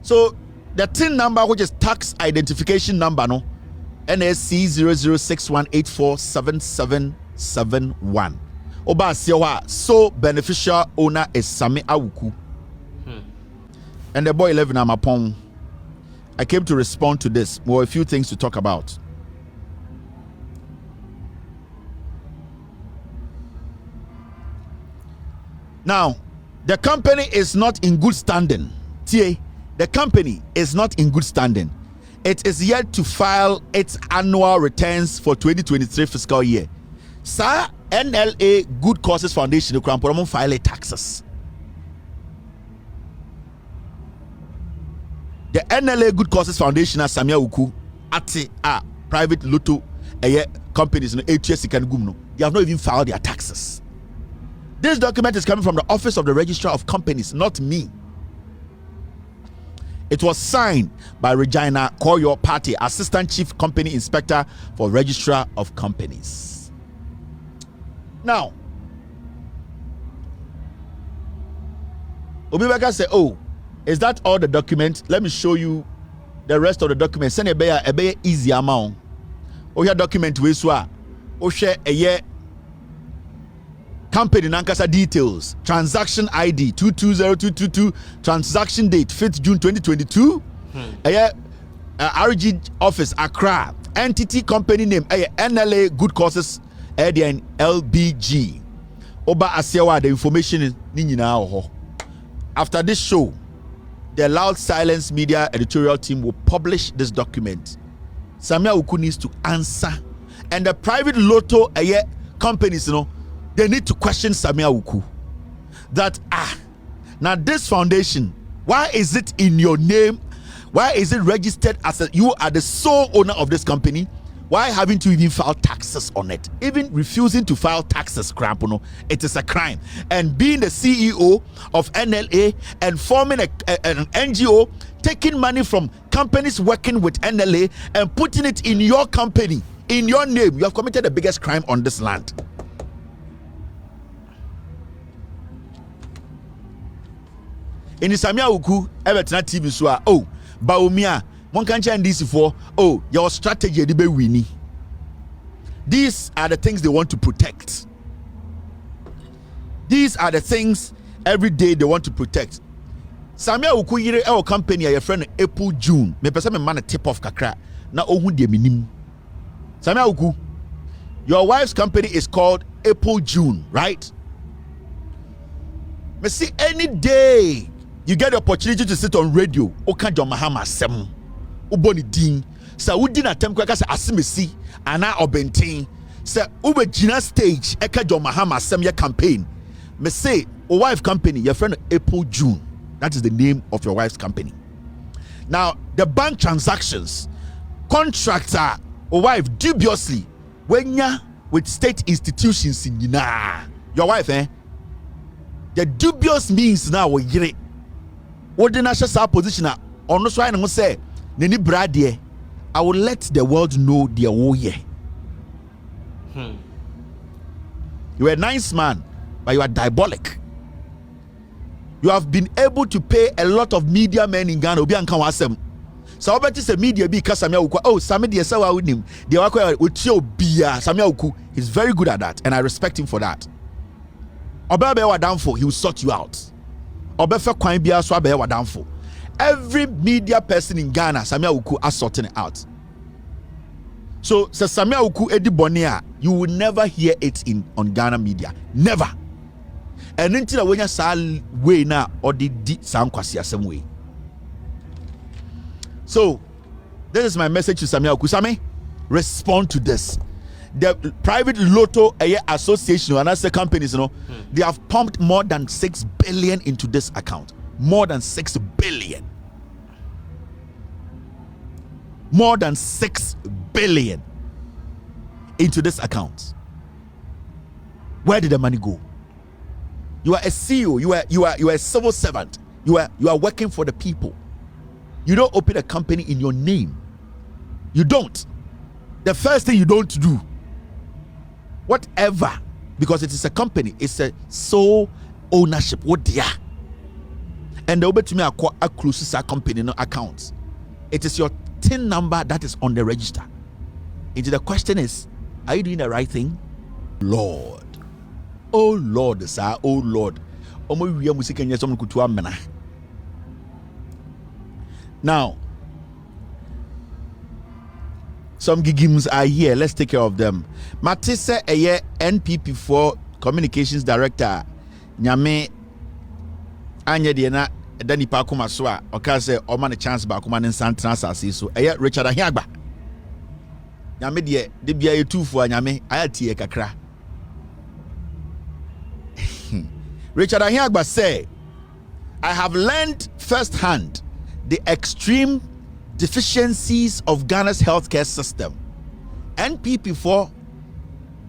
So the TIN number, which is tax identification number, no, NSC 0061847771. Oba Siwa, so beneficial owner is Sami Awuku. And the boy 11 Amapong. I came to respond to this. Well, a few things to talk about. Now, the company is not in good standing. The company is not in good standing. it is yet to file its annual returns for 2023 fiscal year. Sir, NLA Good Causes Foundation, the Crown Promo file taxes. The NLA Good Causes Foundation as Samia Uku ate a private lotto companies no ATS can gumno. They have not even filed their taxes. This document is coming from the Office of the Registrar of Companies, not me. It was signed by Regina Koyo Party, Assistant Chief Company Inspector for Registrar of Companies. Now, Obibaka said, oh, is that all the document? Let me show you the rest of the document. Send a be easy amount. Oh, your document we swa. Oh, share a year company nankasa details. Transaction ID 220222. Transaction date 5th June 2022. A year RG office Accra. Entity company name NLA Good Causes ADN LBG. Oba Asiawa, the information is nini. After this show, the Loud Silence Media editorial team will publish this document. Samia Uku needs to answer, and the private lotto companies, they need to question Samia Uku that now this foundation, why is it in your name? Why is it registered as you are the sole owner of this company? Why haven't you even filed taxes on it? Even refusing to file taxes, Krampono, it is a crime. And being the CEO of NLA and forming an NGO, taking money from companies working with NLA and putting it in your company, in your name, you have committed the biggest crime on this land. In Samia Uku, Everton TV Sua, oh, Bawumia. One can change this for your strategy de be winning. These are the things they want to protect. These are the things every day they want to protect. Samia Uku yire our company your friend April June. Me pesa me man tip off kakra na ohun de minim. Samia Uku, your wife's company is called April June, right? Me see any day you get the opportunity to sit on radio, Oka John Mahama Sem. Uboni din sa wudi na tem kwaka sa asimesi ana obenten sa ube gina stage eka John Mahama Sem your campaign. Me say o wife company your friend April June, that is the name of your wife's company. Now the bank transactions contractor o wife dubiously when ya with state institutions in your wife the dubious means now we yire what the national position on no so I say Nini Bradie, I will let the world know their woe ye. You are a nice man, but you are diabolic. You have been able to pay a lot of media men in Ghana. Obi anka wasem. So I bet it's a media because Samia Uku. Oh, Samia the Sawa with him. The Wako with your beer. Samia Uku. He's very good at that, and I respect him for that. Obe wa down for, he will sort you out. Obe fe kwan bia so abe wa down for. Every media person in Ghana, Samia Uku are sorting it out. So, Samia Uku Edi Bonia, you will never hear it on Ghana media. Never. And until when you say way now or the sound kwasi same way. So, this is my message to Samia Uku. Sami, respond to this. The private lotto association and other companies, they have pumped more than 6 billion into this account. More than 6 billion. More than 6 billion into this account. Where did the money go? You are a CEO. You are a civil servant. You are working for the people. You don't open a company in your name. You don't. The first thing you don't do, whatever, because it is a company, it's a sole ownership. What they are. And they'll be to me a close company no accounts. It is your TIN number that is on the register. And the question is, are you doing the right thing? Lord. Oh Lord, sir. Oh Lord. Now, some gigims are here. Let's take care of them. Matisse Eye NPP4 Communications Director. Nyame Anya Diana Danny Pakuma Swa, or Kase, or man a chance Bakuman in Santana so Richard Ahiagba. Yamedie, de bia 2 for Yame, Ayatie Kakra. Richard Ahiagba say, I have learned firsthand the extreme deficiencies of Ghana's healthcare system. NPP4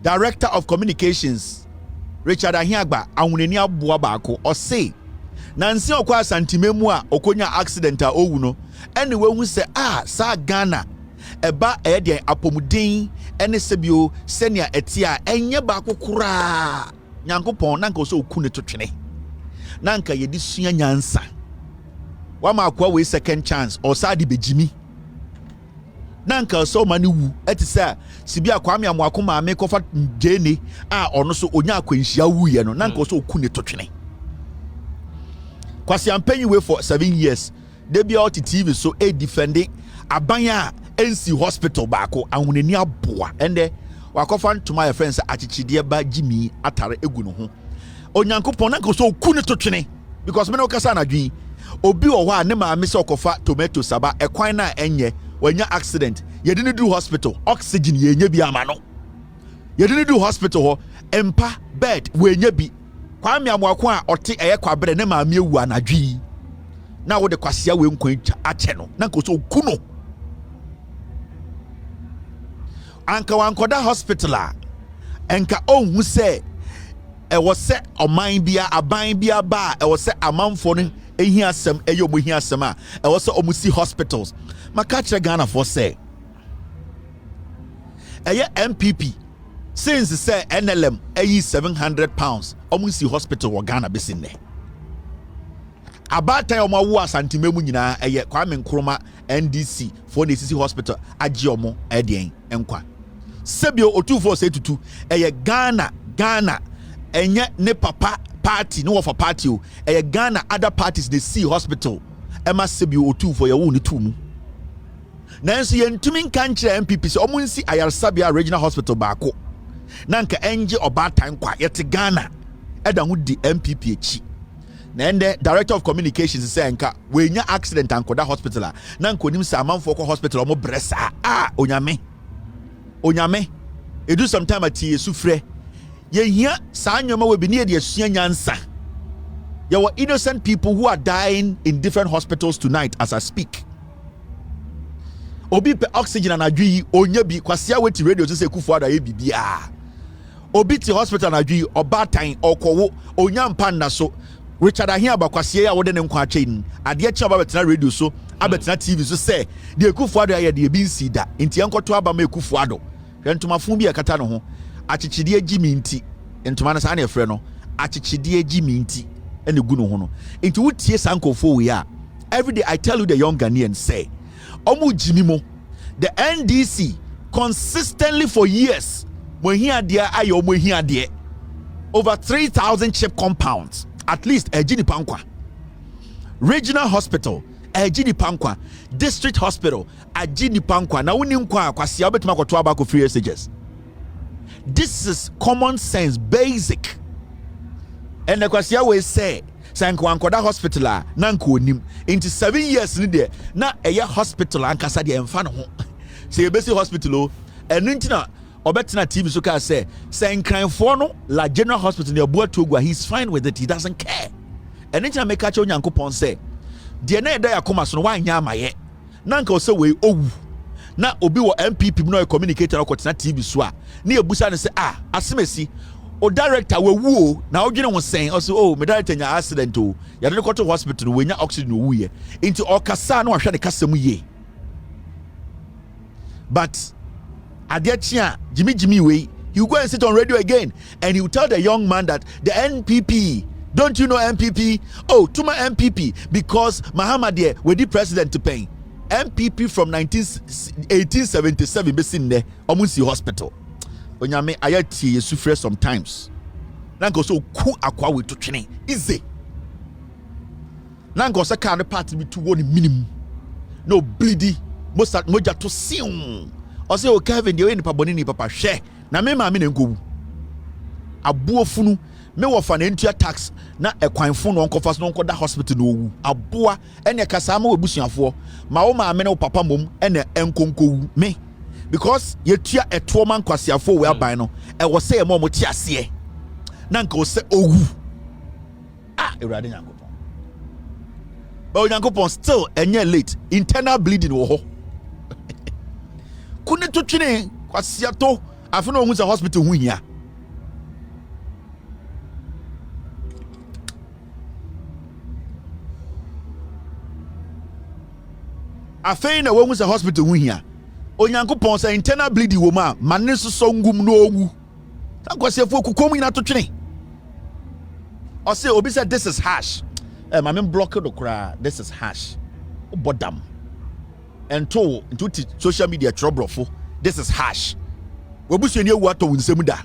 Director of Communications Richard Ahiagba awuneni aboa baako or say Nansi okwa santimemu a okonya accident a owu no ene we hu se sa Ghana eba de apomuden ene sebio senia etia enye baako kura nyankopon nanka so oku ne totwene nanka yedi sua nyansa wama akwa we second chance or sa di bejimi nanka so mani wu etisa sibia kwame amwako maame kofa jene ono so onya akwanhia wu ye no nanka so oku ne totwene kwasi ampanyi we for 7 years they be out TV so defending abanya NC hospital baako ahunani aboa ende wakofa ntoma your friends achichide ba jimi atare egu no ho onyankopon nanka so oku ne totwene because me no kasa na dwen obi wo ho a ne maame se okofa tomato saba ekwan na enye wanya accident ye didn't do hospital oxygen ye nya bi ama no ye didn't do hospital ho empa bed we nya bi kwame amwako a ote eye kwabre ne maame ewu anadwi na wo de kwasia we nkwan ache no na nko so kuno anka wankoda hospital a enka onhu se e wo se oman bia aban bia ba e wo se amanfo no ehia asem eyo mo hia asem a e wo se omusi hospitals makache Ghana for say eye MPP since say NLM ayi £700 omusi hospital wo Ghana besin ne abata omo wo asantimemu nyina eye Kwame Nkrumah NDC for the hospital agi omo edien enkwa sebio otufo say tutu eye Ghana enye ne papa party no for party o eye Ghana other parties they see hospital ema sebio otufo ye wo ni tumu nanso yentumi nka nkyere MPP so omunsi ayarsabia regional hospital baako nanka enje obatan kwa yete Ghana eda hu di MPP echi na ende director of communications say nka we nya accident ankoda hospital nanka onim sa amanfo ko hospital omo bresa onyame edu sometime ati esufre ye hia sa nyoma we bi ne de asua nyansa there were innocent people who are dying in different hospitals tonight as I speak. Obi pe oxygen anadwi onya bi kwasia weti radio so se kufuada ye bibia obi ti hospital anadwi obatan okowo onya mpa nna so Richard Ahiagba kwasia ya wode ne nkwa achen ade chi oba radio so abetena TV so se de kufuada ya de bi nsi da nti enkoto aba ma kufuado hwentoma fun bi akata no ho achichide agimi nti ntoma na sa na efre no achichide agimi nti ene gu no ho no nti wutie sankofo we a every day I tell you the young Ghanaians say Omu Jimimo, the NDC consistently for years, over 3,000 chip compounds, at least Ejini Pankwa, regional hospital, Ejini Pankwa, district hospital, Ejini Pankwa. Now we need free messages. This is common sense, basic. And the Kwasia will say. Sanko ankoda hospital na nko onim into 7 years ni de na eye hospital ankasa de emfa no ho se yebesi hospital o enu ntina obetina TV so ka say sankranfo no la general hospital ne abuatu ogwa he's fine with it, he doesn't care. Enu ntina make ka che onyankopon say de na eda yakoma so no wanya amaye na nka o se we owu na obi wo MPP no communicator okotina TV so a na ebusa ne say asemesi o director we wu na odwene ho sen also me director nya accident o ya de ko to hospital we nya oxygen wu ye into okasa na wahwe de kasam ye but adechia Jimmy we he will go and sit on radio again and he will tell the young man that the NPP, don't you know NPP? Oh, to my MPP because Mahamadie we the president to pay MPP from 1877 besin there omunsi hospital. Onyame ayati yesufre sometimes nanko so ku akwa we to twene easy nanko so ka ne part bi to woni minimum no bleedy moja to siun o se o Kevin de we ni paboni ni papa hwe na me ma me na nkobu abuofunu me wo fa na ntua tax na ekwanfo no onkofa so no onkoda hospital no owu aboa ene kasa ma obusuafo ma wo ma me ne wo papa mom ene enkonkowu me because yetua eto man kwasiafo we aban no e wo se e mo ti ase na nka wo se owu ewrade nyankopon but nyankopon still enye late internal bleeding wo ho kune to twene kwasiato afi no hu se hospital hu hia afei na wo se hospital hu hia onyankopon say internal bleeding wo ma mane so ngum no owu takwasiafo kukom ina to twene or say obi said this is harsh my men block the cry this is harsh bodam and to into social media troubleful this is harsh we busu ni ewu ato nsem da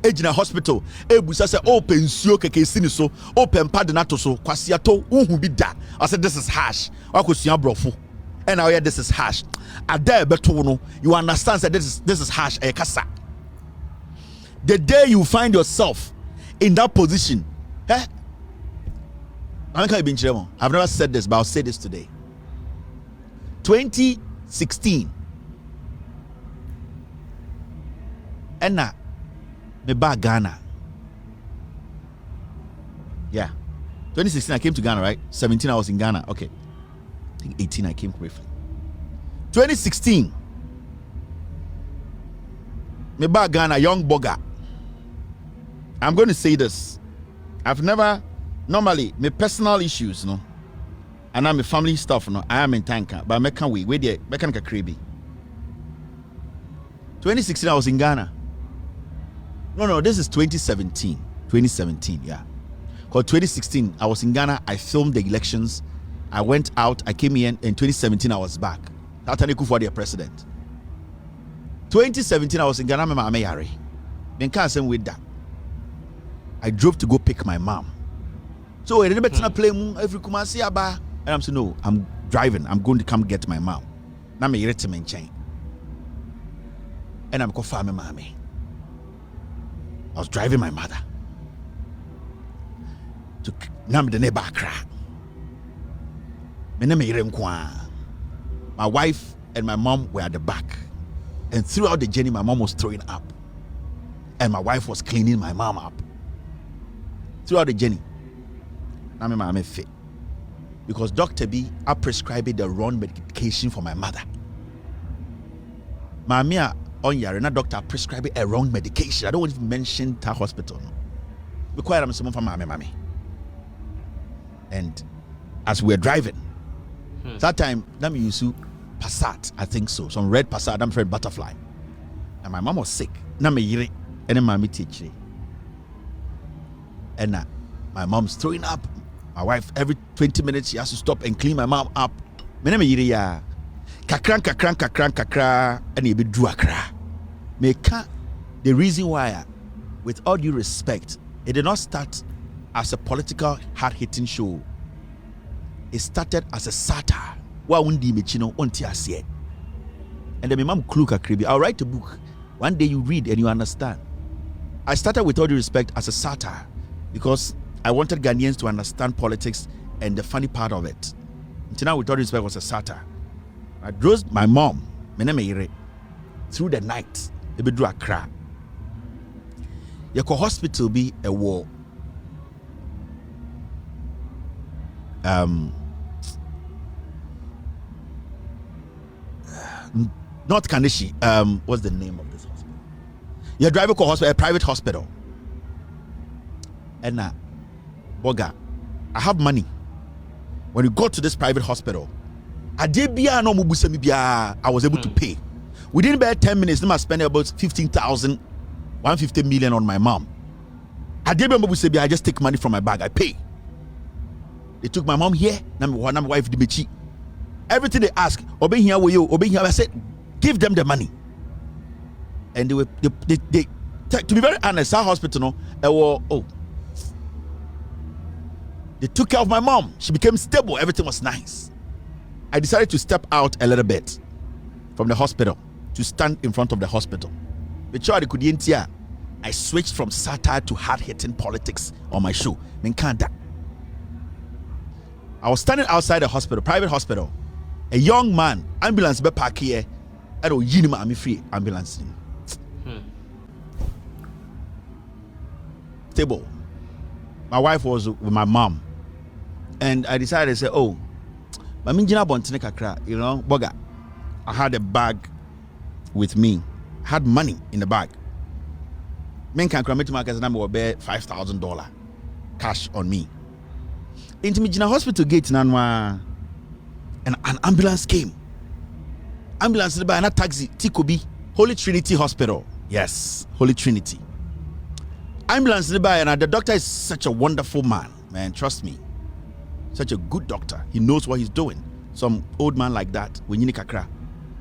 ejina hospital ebusa say open nsuo keke sini so open pad na to so kwasiato uhu bi da I said this is harsh akosua brofo and now this is harsh ada beto no you understand that this is harsh e kasa the day you find yourself in that position I've never said this, but I'll say this today. 2016, Enna, me ba Ghana. Yeah, 2016 I came to Ghana, right? 17 I was in Ghana. Okay, I think 18 I came briefly. 2016, me ba Ghana, young bugger. I'm going to say this. I've never, normally, my personal issues, no, and I'm a family stuff, no, I am in tanker, but I can't wait there, I can't get creepy. 2016, I was in Ghana. No, this is 2017. 2017, yeah. Because 2016, I was in Ghana, I filmed the elections, I went out, I came in 2017, I was back. That's how for the president. 2017, I was in Ghana, I'm a yari. Then can't say with that. I drove to go pick my mom. So I didn't play every Kumasi Aba. And I'm saying, no, I'm driving. I'm going to come get my mom. Now me irritate chain. And I'm going to farm my mommy. I was driving my mother to Nam the neighbor crack. My wife and my mom were at the back. And throughout the journey, my mom was throwing up. And my wife was cleaning my mom up. Throughout the journey, I'm fit because Dr. B I prescribed the wrong medication for my mother. Mamia on Yarena doctor prescribed a wrong medication. I don't want to mention that hospital. Require I'm someone from mommy. And as we're driving, that time I'm used to Passat, I think so. Some red Passat, I'm afraid butterfly. And my mom was sick. Na me yire and mommy teach. And my mom's throwing up. My wife, every 20 minutes, she has to stop and clean my mom up. My name is Yiriya. Kakran, and you be duakra. The reason why, with all due respect, it did not start as a political hard-hitting show. It started as a satire. And then my mom clue kakribi. I'll write a book. One day you read and you understand. I started with all due respect as a satire, because I wanted Ghanaians to understand politics and the funny part of it. Until now, with all respect, was a satire. I drove my mom, through the night. They be do a cry. Your hospital be a war. Not Kandishi. What's the name of this hospital? You're driving to hospital, a private hospital. And Boga, I have money. When you go to this private hospital, I was able to pay. Within about 10 minutes, I spent about 15,000, 150 million on my mom. I just take money from my bag, I pay. They took my mom here, now my wife Dimechi. Everything they ask, obey here with you, obey here. I said, give them the money. And they to be very honest, our hospital, they took care of my mom. She became stable. Everything was nice. I decided to step out a little bit from the hospital to stand in front of the hospital. The child could enter I switched from satire to hard-hitting politics on my show. I was standing outside a hospital, private hospital. A young man, ambulance be park here. I don't yin my free ambulance. Table. My wife was with my mom, and I decided to say, "Oh, my minjina bontine kakra, you know, boga." I had a bag with me, had money in the bag. Men can come to my number will bear $5,000 cash on me. Into me hospital gate nanwa, and an ambulance came. Ambulance by a taxi, Tikobi, Holy Trinity Hospital. Yes, Holy Trinity. Ambulance by and the doctor is such a wonderful man, man. Trust me, such a good doctor. He knows what he's doing. Some old man like that, when you kakra,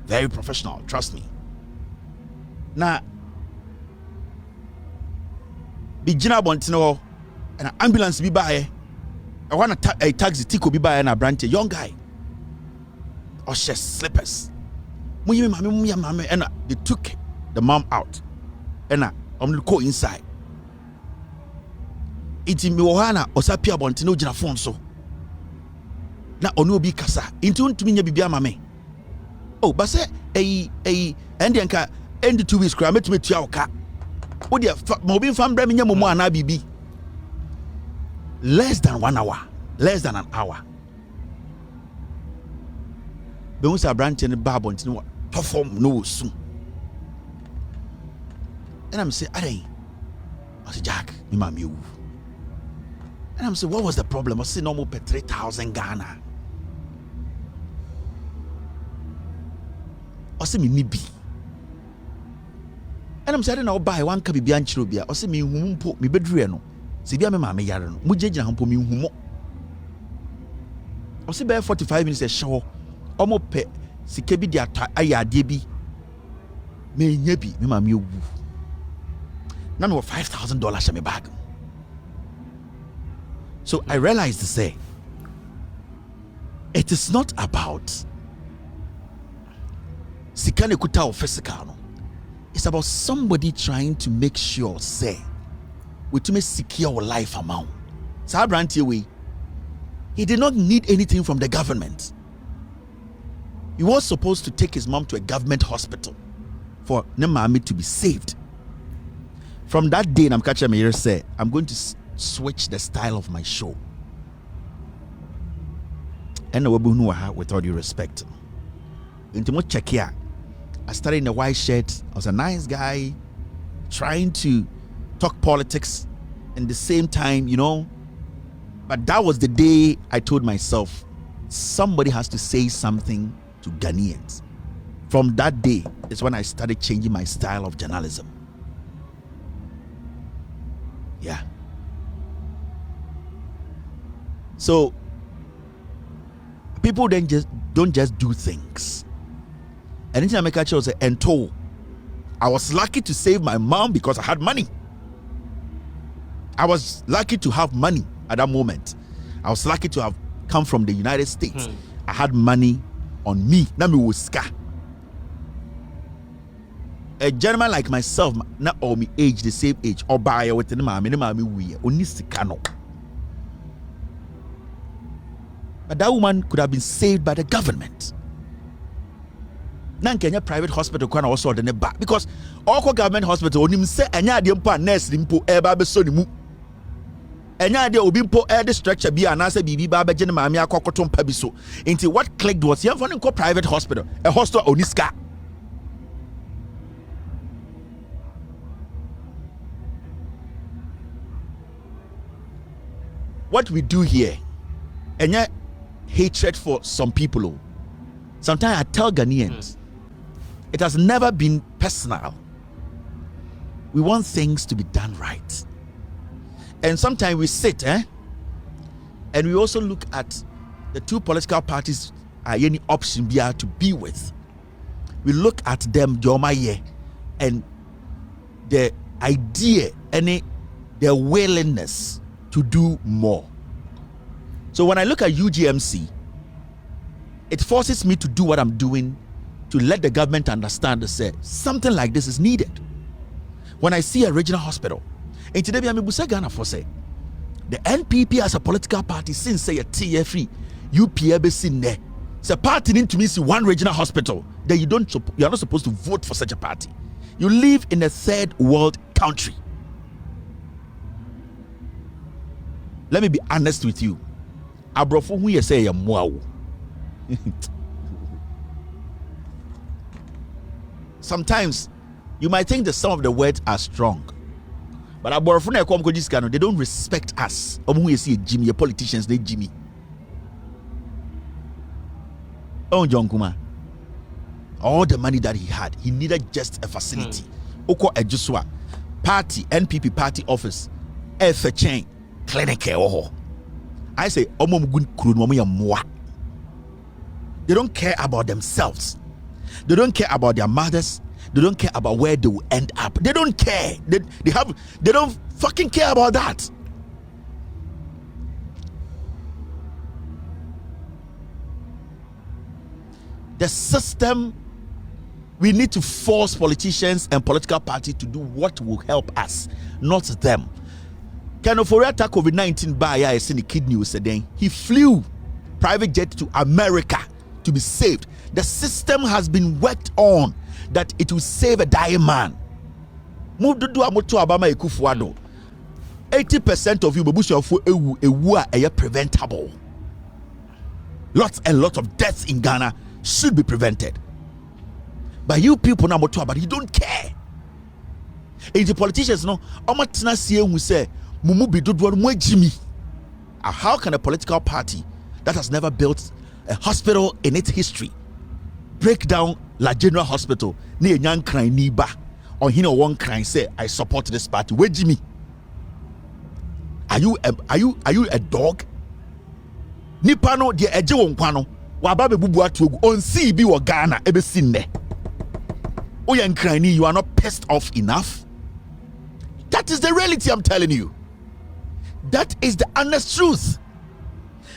very professional. Trust me. Now, be jina bontino and an ambulance be by. I want a taxi tiko be by and a branch, a young guy. Or she slippers. And they took the mom out. And I'm go inside. It's in Miwana or Sapia Bontino Jinafonso. Na onu bi kasa. Into to me bibia mame. Oh, but say Indianka end 2 weeks cry met me tiawka. What the mobile fam breminya momo ana bibi. Less than 1 hour. Less than an hour. Be unsa branch in Babon perform no soon. And I'm say, I say, Jack, me mama you. And I'm saying, what was the problem? I said, normal per 3,000 Ghana. I said, me nibi. And I'm saying, I'll buy one kabi bian chirobia. I said, me humpo, me bedreno. Si bia me mama yarano. Mujeji na humpo me humo. I said, by 45 minutes, a show. Omo pe, si kebi di ayade bi. Me nyebi, me mama you. Now me $5,000 in my bag. So I realized to say, it is not about sikane kuta or physical. It's about somebody trying to make sure, say, we to secure our life amount. So he did not need anything from the government. He was supposed to take his mom to a government hospital for Nemami to be saved. From that day, I'm catching me here say, I'm going to switch the style of my show. And with all due respect, into much check here. I started in a white shirt. I was a nice guy, trying to talk politics in the same time, you know. But that was the day I told myself, somebody has to say something to Ghanaians. From that day is when I started changing my style of journalism. Yeah. So people then don't just do things. Anything I make a choice and told. I was lucky to save my mom because I had money. I was lucky to have money at that moment. I was lucky to have come from the United States. I had money on me. Now me was ska. A gentleman like myself, not all me age, the same age, or buy with the mommy we only sikano. But that woman could have been saved by the government. Nan Kenya private hospital can also the back because all government hospital only say anya de mpo nurse mpo e ba be so ni mu. Enya de obi mpo e de structure bi anase bibi ba be gene maame akokoto mpa bi so. Until what clicked was here for no private hospital, a hospital oniska. What we do here, enya hatred for some people. Sometimes I tell Ghanaians, it has never been personal. We want things to be done right. And sometimes we sit, and we also look at the two political parties any option we are to be with. We look at them, Jomaye, and the idea, their willingness to do more. So when I look at UGMC, it forces me to do what I'm doing to let the government understand that say something like this is needed. when I see a regional hospital. And today I'm Ghana for say the NPP as a political party since say a TFE UPA seen there. It's a party need to miss one regional hospital that you are not supposed to vote for such a party. You live in a third world country. Let me be honest with you. Abrofo who you say yamuawo. Sometimes you might think that some of the words are strong, but abrofo na come this kind, they don't respect us. Who you see Jimmy, politicians they Jimmy. Oh, John Kuma. All the money that he had, he needed just a facility. Oko Ejuswa party, NPP party office, F chain, clinic. I say, they don't care about themselves. They don't care about their mothers. They don't care about where they will end up. They don't care. They don't fucking care about that. The system, we need to force politicians and political parties to do what will help us, not them. Kind of for attack COVID-19 by I seen the kidney was saying he flew private jet to America to be saved. The system has been worked on that it will save a dying man. Move to do a moto Obama ekufuado. 80% of you babusha are preventable. Lots and lots of deaths in Ghana should be prevented. But you people now moto about you don't care. And the politicians know omatina sie who say mumu bi dodo mo Jimmy. How can a political party that has never built a hospital in its history break down La General Hospital near young crying niba or one crying say I support this party? Where Jimmy? Are you a dog? Nipano de eje wonkano waba be bubu atuogu on CB or Ghana ebe sinne. Oyan crying, you are not pissed off enough. That is the reality I'm telling you. That is the honest truth.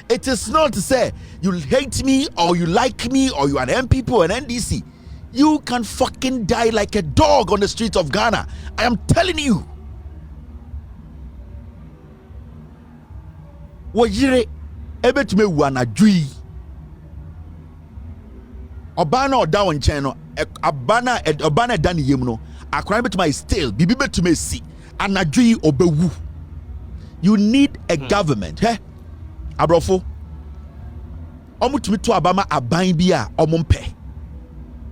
It is not to say you hate me or you like me or you are an MPP or an NDC. You can fucking die like a dog on the streets of Ghana. I am telling you. Wajire ebetume wanadui. Obana oda wonchen no obana dani yem no akran betuma is still bibi betume si anadui obewu. You need a government, Abrofo. Omutumi to abama aban bia omumpe.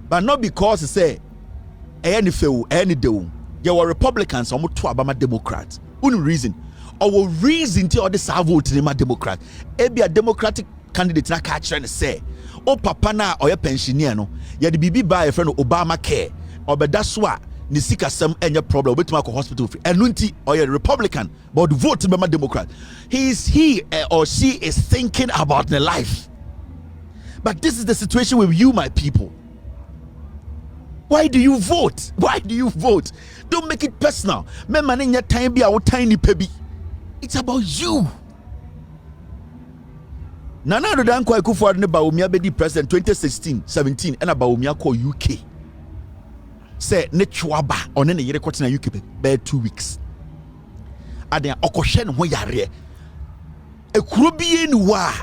But not because he say any feu any deum. There were Republicans omu to abama Democrats. Only reason. Our reason to all this vote in my Democrat. Ebi a Democratic candidate na catch and say, oh papa na or your pensioner no. Ya the bibi buy a friend Obama care. Or but that's why ni sika some any problem with my hospital free. And nunti or your Republican but vote in my Democrat. He or she is thinking about the life. But this is the situation with you, my people. Why do you vote? Why do you vote? Don't make it personal. Me man your time be our tiny baby. It's about you. Nana Adodan Akufo-Addo ne Bawumia be di president 2016-17 and Bawumia call UK. Say ne chwaba one ne yere kwete na UK be 2 weeks. Aden okohwe ne ho yare. Ekuro bie ni wa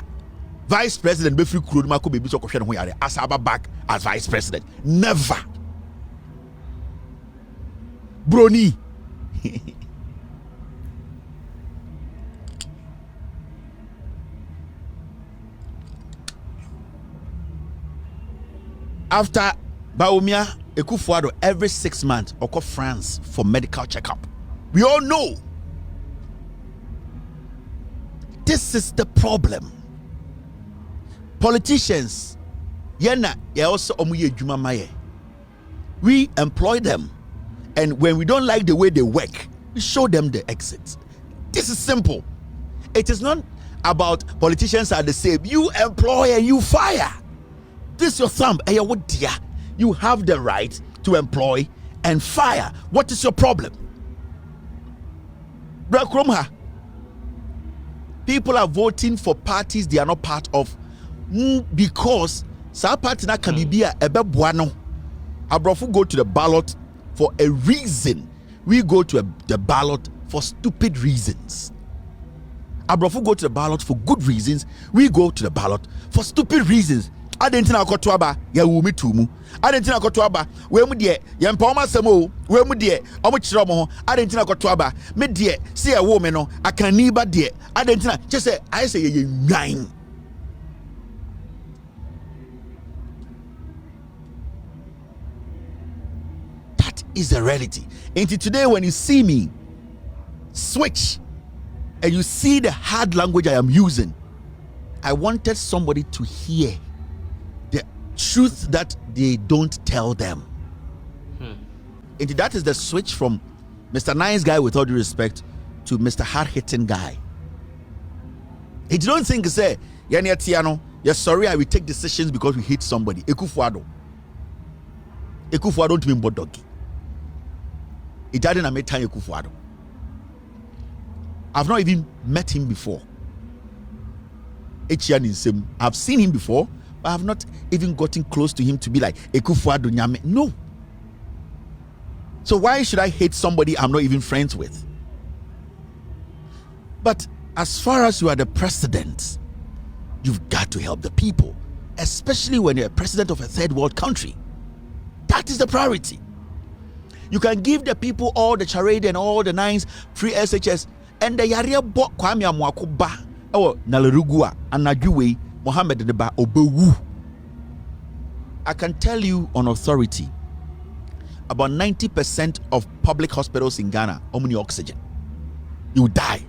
vice president be free kuro ma ko be bi so okohwe ne ho yare as aba back as vice president. Never. Brony. After Bawumia Akufo-Addo every 6 months oko France for medical checkup. We all know this is the problem. Politicians yena ya also omuye adwuma maye. We employ them, and when we don't like the way they work, we show them the exit. This is simple. It is not about politicians are the same. You employ and you fire. This is your thumb. You have the right to employ and fire. What is your problem? People are voting for parties they are not part of because some party can be a buano. Abrofo go to the ballot for a reason. we go to the ballot for stupid reasons. Abrofo go to the ballot for good reasons. We go to the ballot for stupid reasons. Adentina akotoaba ya wumi tumu. Adentina akotoaba we mu de ye mpa oma samo we mu de omo kire omo ho. Adentina akotoaba me de se ya wo me no akani ba de. Adentina che se I say ye nwan. That is the reality. And today when you see me switch and you see the hard language I am using, I wanted somebody to hear the truth that they don't tell them. And that is the switch from Mr. Nice Guy, with all due respect, to Mr. Hard-hitting guy. And you don't think, say, Tiano, yes, sorry, I will take decisions because we hate somebody. Ekufuado to be Bodogi. It didn't make time Ekufuado. I've not even met him before. I've seen him before, but I've not even gotten close to him to be like Ekufuado Nyame. No. So why should I hate somebody I'm not even friends with? But as far as you are the president, you've got to help the people, especially when you're a president of a third world country. That is the priority. You can give the people all the charade and all the nines, free SHS, and the Yaria Bo Kwame Amwakuba, or Nalarugua, and Najuwe, Mohammed Deba Obewu. I can tell you on authority, about 90% of public hospitals in Ghana only oxygen. You die.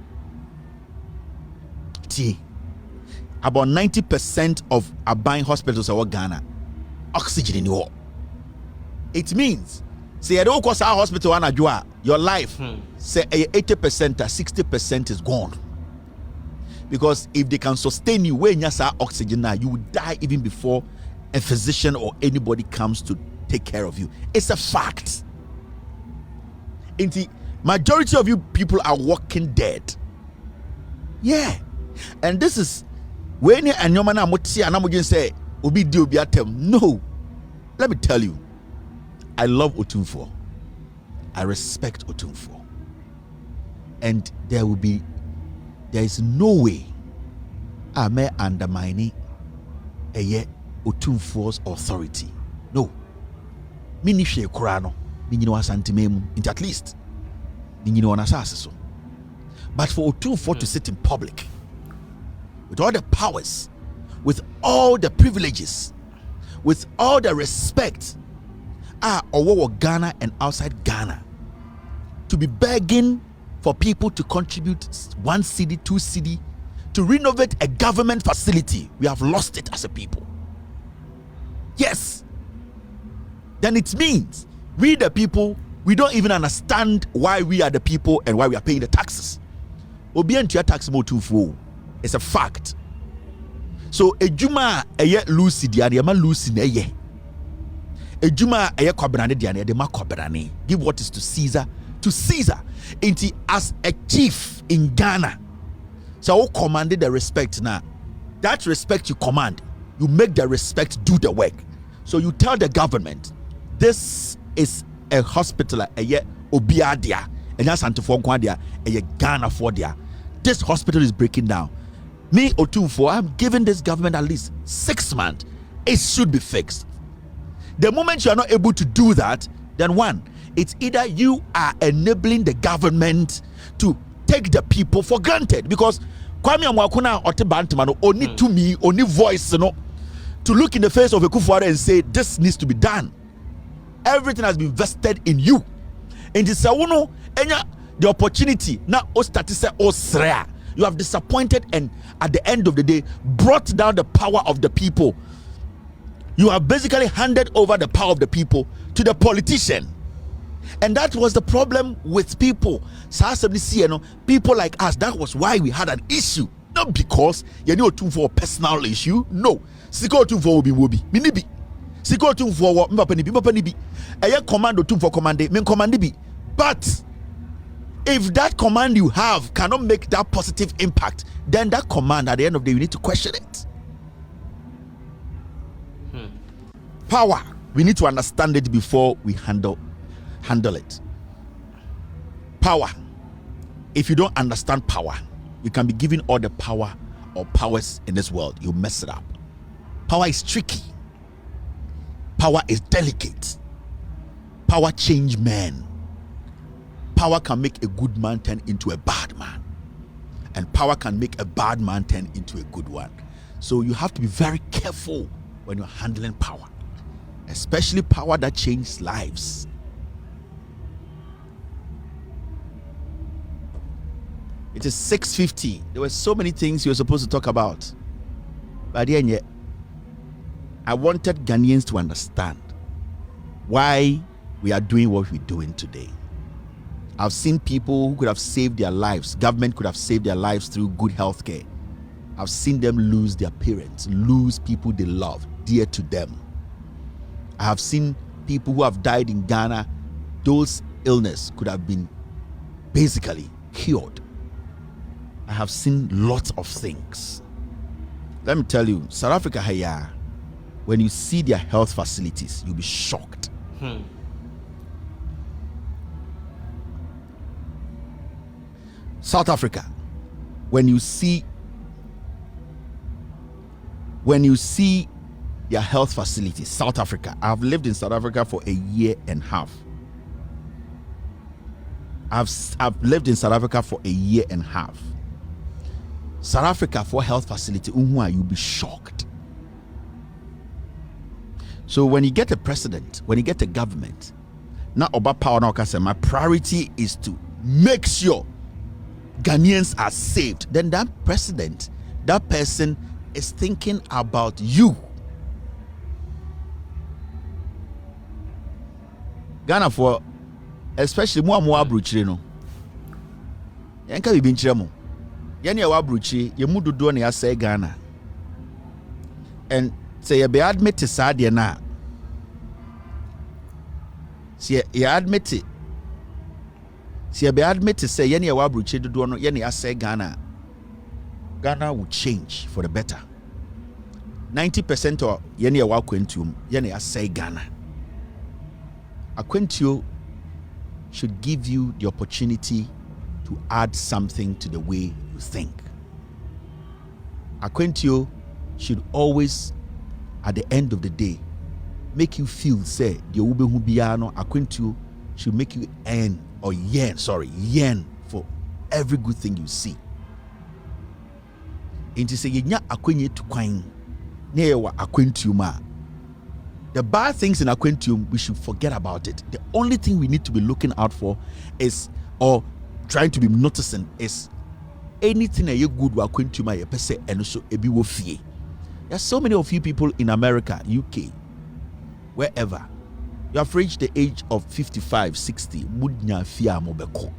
About 90% of Abain hospitals in Ghana, oxygen in your. It means, say, I don't cost our hospital your life, say 80% or 60% is gone. Because if they can sustain you when you have oxygen now, you will die even before a physician or anybody comes to take care of you. It's a fact. In the majority of you people are walking dead. Yeah. And this is when you and your man are say obi di obi atem. No. Let me tell you, I love Otumfuo. I respect Otumfuo. And there is no way I may undermine Otumfuo's authority. No. Mini hwe kura no binyini wasantememu into at least binyini wanasase so. But for Otumfuo to sit in public with all the powers, with all the privileges, with all the respect, over Ghana and outside Ghana, to be begging for people to contribute 1 cedi, 2 cedi to renovate a government facility, we have lost it as a people. Yes. Then it means we the people, we don't even understand why we are the people and why we are paying the taxes. Obiantia tax mo too full. It's a fact. So ejuma eye lucy diane ma lucy na eye. Ejuma eye kwabrane diane de ma kwabrane. Give what is to Caesar to Caesar. Inti as a chief in Ghana. So who commanded the respect now? That respect you command, you make the respect do the work. So you tell the government, this is a hospital eye obiadia and that's antifonquadia eye Ghana for dia. This hospital is breaking down. Me Otumfuo, I'm giving this government at least 6 months. It should be fixed. The moment you are not able to do that, then one, it's either you are enabling the government to take the people for granted, because Kwame Amwakuna Otebantman only to me, only voice, to look in the face of Ekufuado and say this needs to be done. Everything has been vested in you. And this the opportunity now you have disappointed and at the end of the day brought down the power of the people. You have basically handed over the power of the people to the politician. And that was the problem with people. People like us, that was why we had an issue. Not because you know for a personal issue. No. Siko for Wobi. Minibi. Siko for Mbapanibi. A command or for command, men command be. But if that command you have cannot make that positive impact, then that command at the end of the day you need to question it. Power, we need to understand it before we handle it. Power. If you don't understand power, you can be given all the power or powers in this world. You mess it up. Power is tricky. Power is delicate. Power change men. Power can make a good man turn into a bad man. And power can make a bad man turn into a good one. So you have to be very careful when you're handling power, especially power that changes lives. It is 6:50. There were so many things you were supposed to talk about. But then yet, I wanted Ghanaians to understand why we are doing what we're doing today. I've seen people who could have saved their lives. Government could have saved their lives through good health care. I've seen them lose their parents, lose people they love, dear to them. I have seen people who have died in Ghana. Those illnesses could have been basically cured. I have seen lots of things. Let me tell you, South Africa here, when you see their health facilities, you'll be shocked. South Africa, when you see their health facilities, South Africa. I've lived in South Africa for a year and a half. I've lived in South Africa for a year and a half. South Africa for health facility, you'll be shocked. So when you get a president, when you get a government, now about power now can say my priority is to make sure Ghanaians are saved. Then that president, that person is thinking about you. Ghana for especially more abruchire no. Yanka bi binchire mo. Yene ya abruchire ye mu dodo na ya say Ghana. And say you be admit to sad na. See you admit it. See you be admit to say yene ya abruchire dodo no yene ya say Ghana. Ghana will change for the better. 90% of yene ya akwantuom yene ya say Ghana. Akwantuo should give you the opportunity to add something to the way you think. Akwantuo should always, at the end of the day, make you feel, say, the ubehu biano, Akwantuo should make you yearn for every good thing you see. Inti say yenya akwenye to kwine, na yewa Akwantuo ma. The bad things in Akwantuo, we should forget about it. The only thing we need to be looking out for is, or trying to be noticing, is anything that you good with Akwantuo you pese and also ebi wo fie. There's so many of you people in America, UK, wherever, you have reached the age of 55, 60. Mudnya fia mobeko.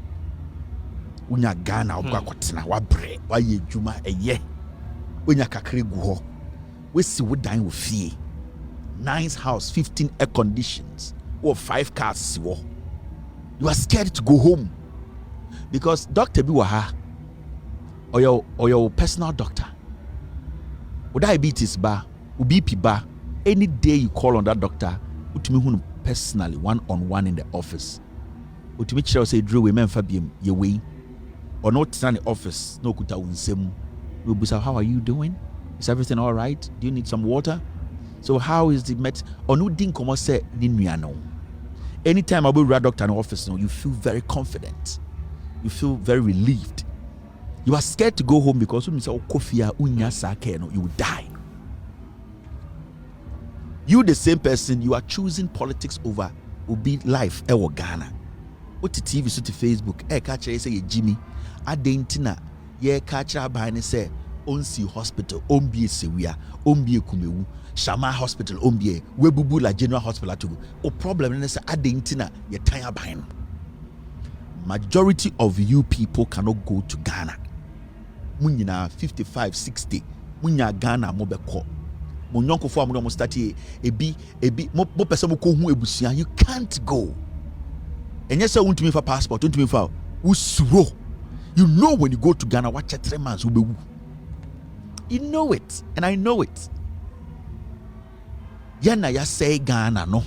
Unya Ghana obakotena wabre wa ye juma eye. Unya kakre gu ho. We si wo dan wo fie. Nice house, 15 air conditions, or 5 cars. You are scared to go home because Dr. Biwaha or your personal doctor, or diabetes bar, or BP bar, any day you call on that doctor, utumi personally one-on-one in the office. Utumi chira say Drew women Fabian ye way or not in the office no kuta unsemu. We'll be, how are you doing? Is everything all right? Do you need some water? So how is the met? Onu din komo say ni nuano. Anytime I will read doctor in the office, you feel very confident. You feel very relieved. You are scared to go home because when you say kofia unya sake you will die. You the same person, you are choosing politics over ubi life ewo Ghana. What the TV so to Facebook catch say Jimmy adentina ye catch abane say onsi hospital ombie sewia ombie kumewu Shama Hospital ombie webubu la General Hospital atugu o problem ne say adentina ye tanya ban. Majority of you people cannot go to Ghana. Munyina 55 60 munya Ghana mo beko mo nyonko fo amono mo start ebi mo pese mo ko hu ebusia. You can't go. Enye say untumi fa passport untumi fa usuro. You know when you go to Ghana watch 3 months ubewu. You know it and I know it. Yana ya say Ghana no.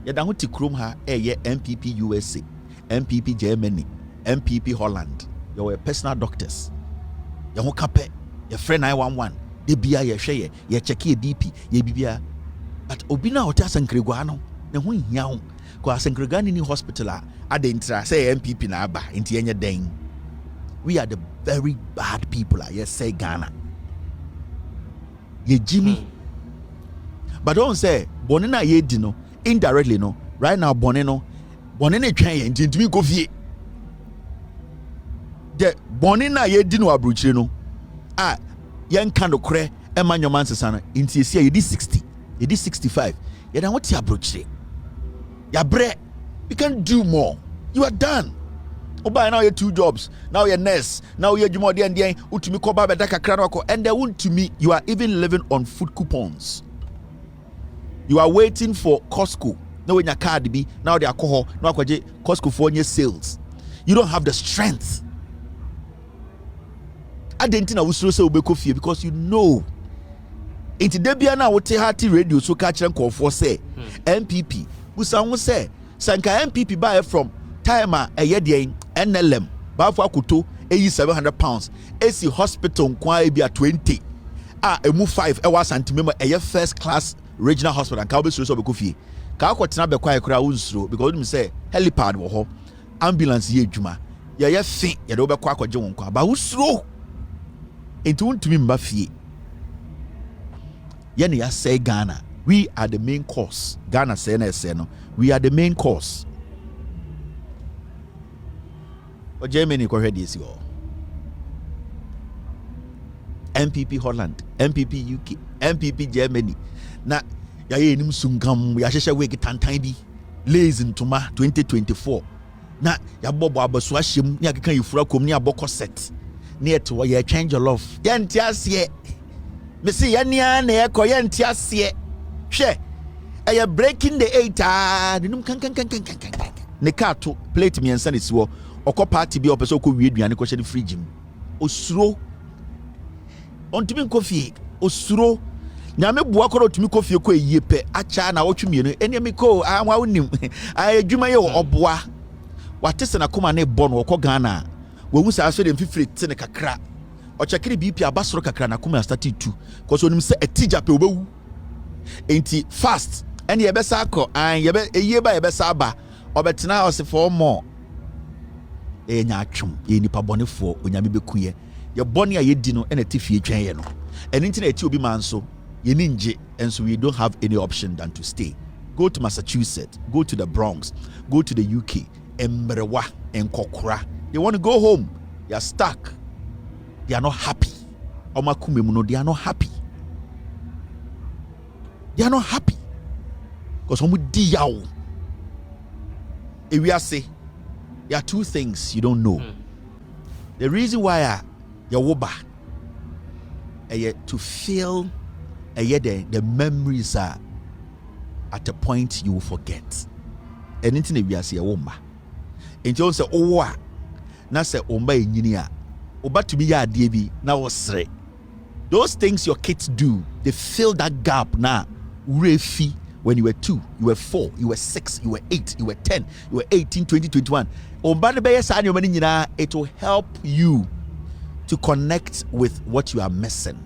Yada ho ti krom ha ye MPP USA. MPP Germany, MPP Holland. You were personal doctors. You won't cape. Your friend 911. They be a share. You check your BP. You be a. But Obina Hotel Sankreguano. Ne ho hia ho. Ko Sankregani ni hospital a de intra say MPP na aba inti enye den. We are the very bad people. Yes, say Ghana. Ye Jimmy. But don't say Bonina ye dino indirectly no. Right now Bonino twan ye ntimi go fie. The Bonina ye dino abruchire no. Ah, yen kan do kre e manyoman sesa no. Inti esi ye di 60, ye di 65. Ye dan what ya abruchire. Ya bre. You can do more. You are done. Oba now you 2 jobs. Now you're nurse. Now you're jumodi and then utumi ko ba beda kakra no ko. And they want to me you are even living on food coupons. You are waiting for Costco. Now when your card be now they alcohol now Costco for your sales. You don't have the strength. I didn't know we say obeko fie because you know. Inti debia na wote hearty radio so catch and call for say MPP. Busa say sanka MPP buy from timer eyedien NLM bafo akoto eyi £700 AC hospital kwa e bia 20 emu 5 ewa santimema eye first class regional hospital and ka obesu so obeko fie ka akotena be kwa ekura unsuro because you say helipad wo ho ambulance ye adwuma ye fi ye de obeko akogye won kwa ba usuro enti wontumi mba fie ye ne ya say Ghana we are the main cause. Ghana say na say no we are the main cause. Or Germany ko ready is yo. MPP Holland, MPP UK, MPP Germany. Na ya ye nim sungam ya hwehwe week tantan bi lays ntoma 2024. Na ya bobo abaso ahyem ni akeka yefura kom ni aboko set. Na eto ya change your love. Ya ntiase. Me see ya nia na ye ko ya ntiase. Hwe aya breaking the 8 dinum kan ne car to plate me ensa ne siwo okọ party bi opeso ko wie duane ko hye ne fridge mu osuro ontumi nkofie osuro nyame bua koro otumi kofie ko eyie pe acha na wotwe mienu eni me ko anwa wonim adwuma ye oboa watese na koma ne bo no okọ Ghana wohu sa so de mfifire te ne kakra ochekiri BP abasoro kakra na koma start 2 cause onim se etija pe obewu enti fast and ye besa akọ an ye be eyie ba ye besa aba obetena house for more enya atwum ye nipa bonefo onyame bekuye ye bone a ye di no ena tifie twen ye no eni nti na eti obi man so ye ninje and so we don't have any option than to stay. Go to Massachusetts, go to the Bronx, go to the UK, Emrewa and Kokora. They want to go home. They are stuck. They are not happy. Omakumemuno, they are not happy. They are not happy. Because when di yaw, we are say there are 2 things you don't know. The reason why you woba to feel the memories are at a point you will forget. Anything we are say womba. And you say oh na say omba engineer oba to be ya debi na wasre. Those things your kids do, they fill that gap now. Refi when you were 2, you were 4, you were 6, you were 8, you were 10, you were 18, 20, 21. It will help you to connect with what you are missing.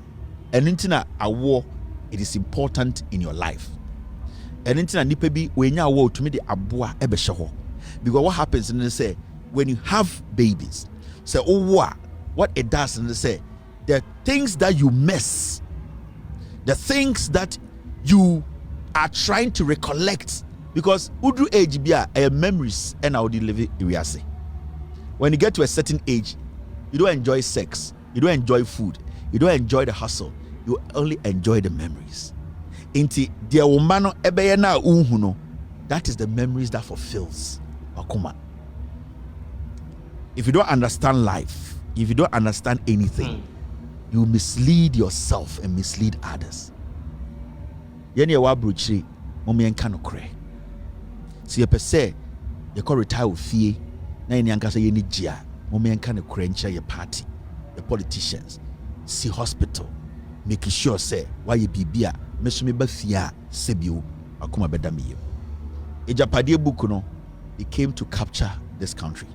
And intina awo, it is important in your life. And intina nipebi when you awo to me the abua ebeshaho. Because what happens and they say when you have babies, say oh what it does and they say the things that you miss, the things that you are trying to recollect, because udu age bia memories and how you live it. When you get to a certain age, you don't enjoy sex, you don't enjoy food, you don't enjoy the hustle, you only enjoy the memories. Inti dia umano ebeye na uhuno, that is the memories that fulfills Akuma. If you don't understand life, if you don't understand anything, you mislead yourself and mislead others. Yene wa bruchiri momo yenka no kre. Si yepese ye ko retire ofie na yene anka se yene gia momo yenka no kre nche ye party, the politicians, see hospital, making sure say why ye bibia mesumi ba fia sebio Akuma bedamiyo. Ejapade book no, it came to capture this country.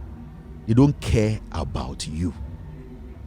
They don't care about you.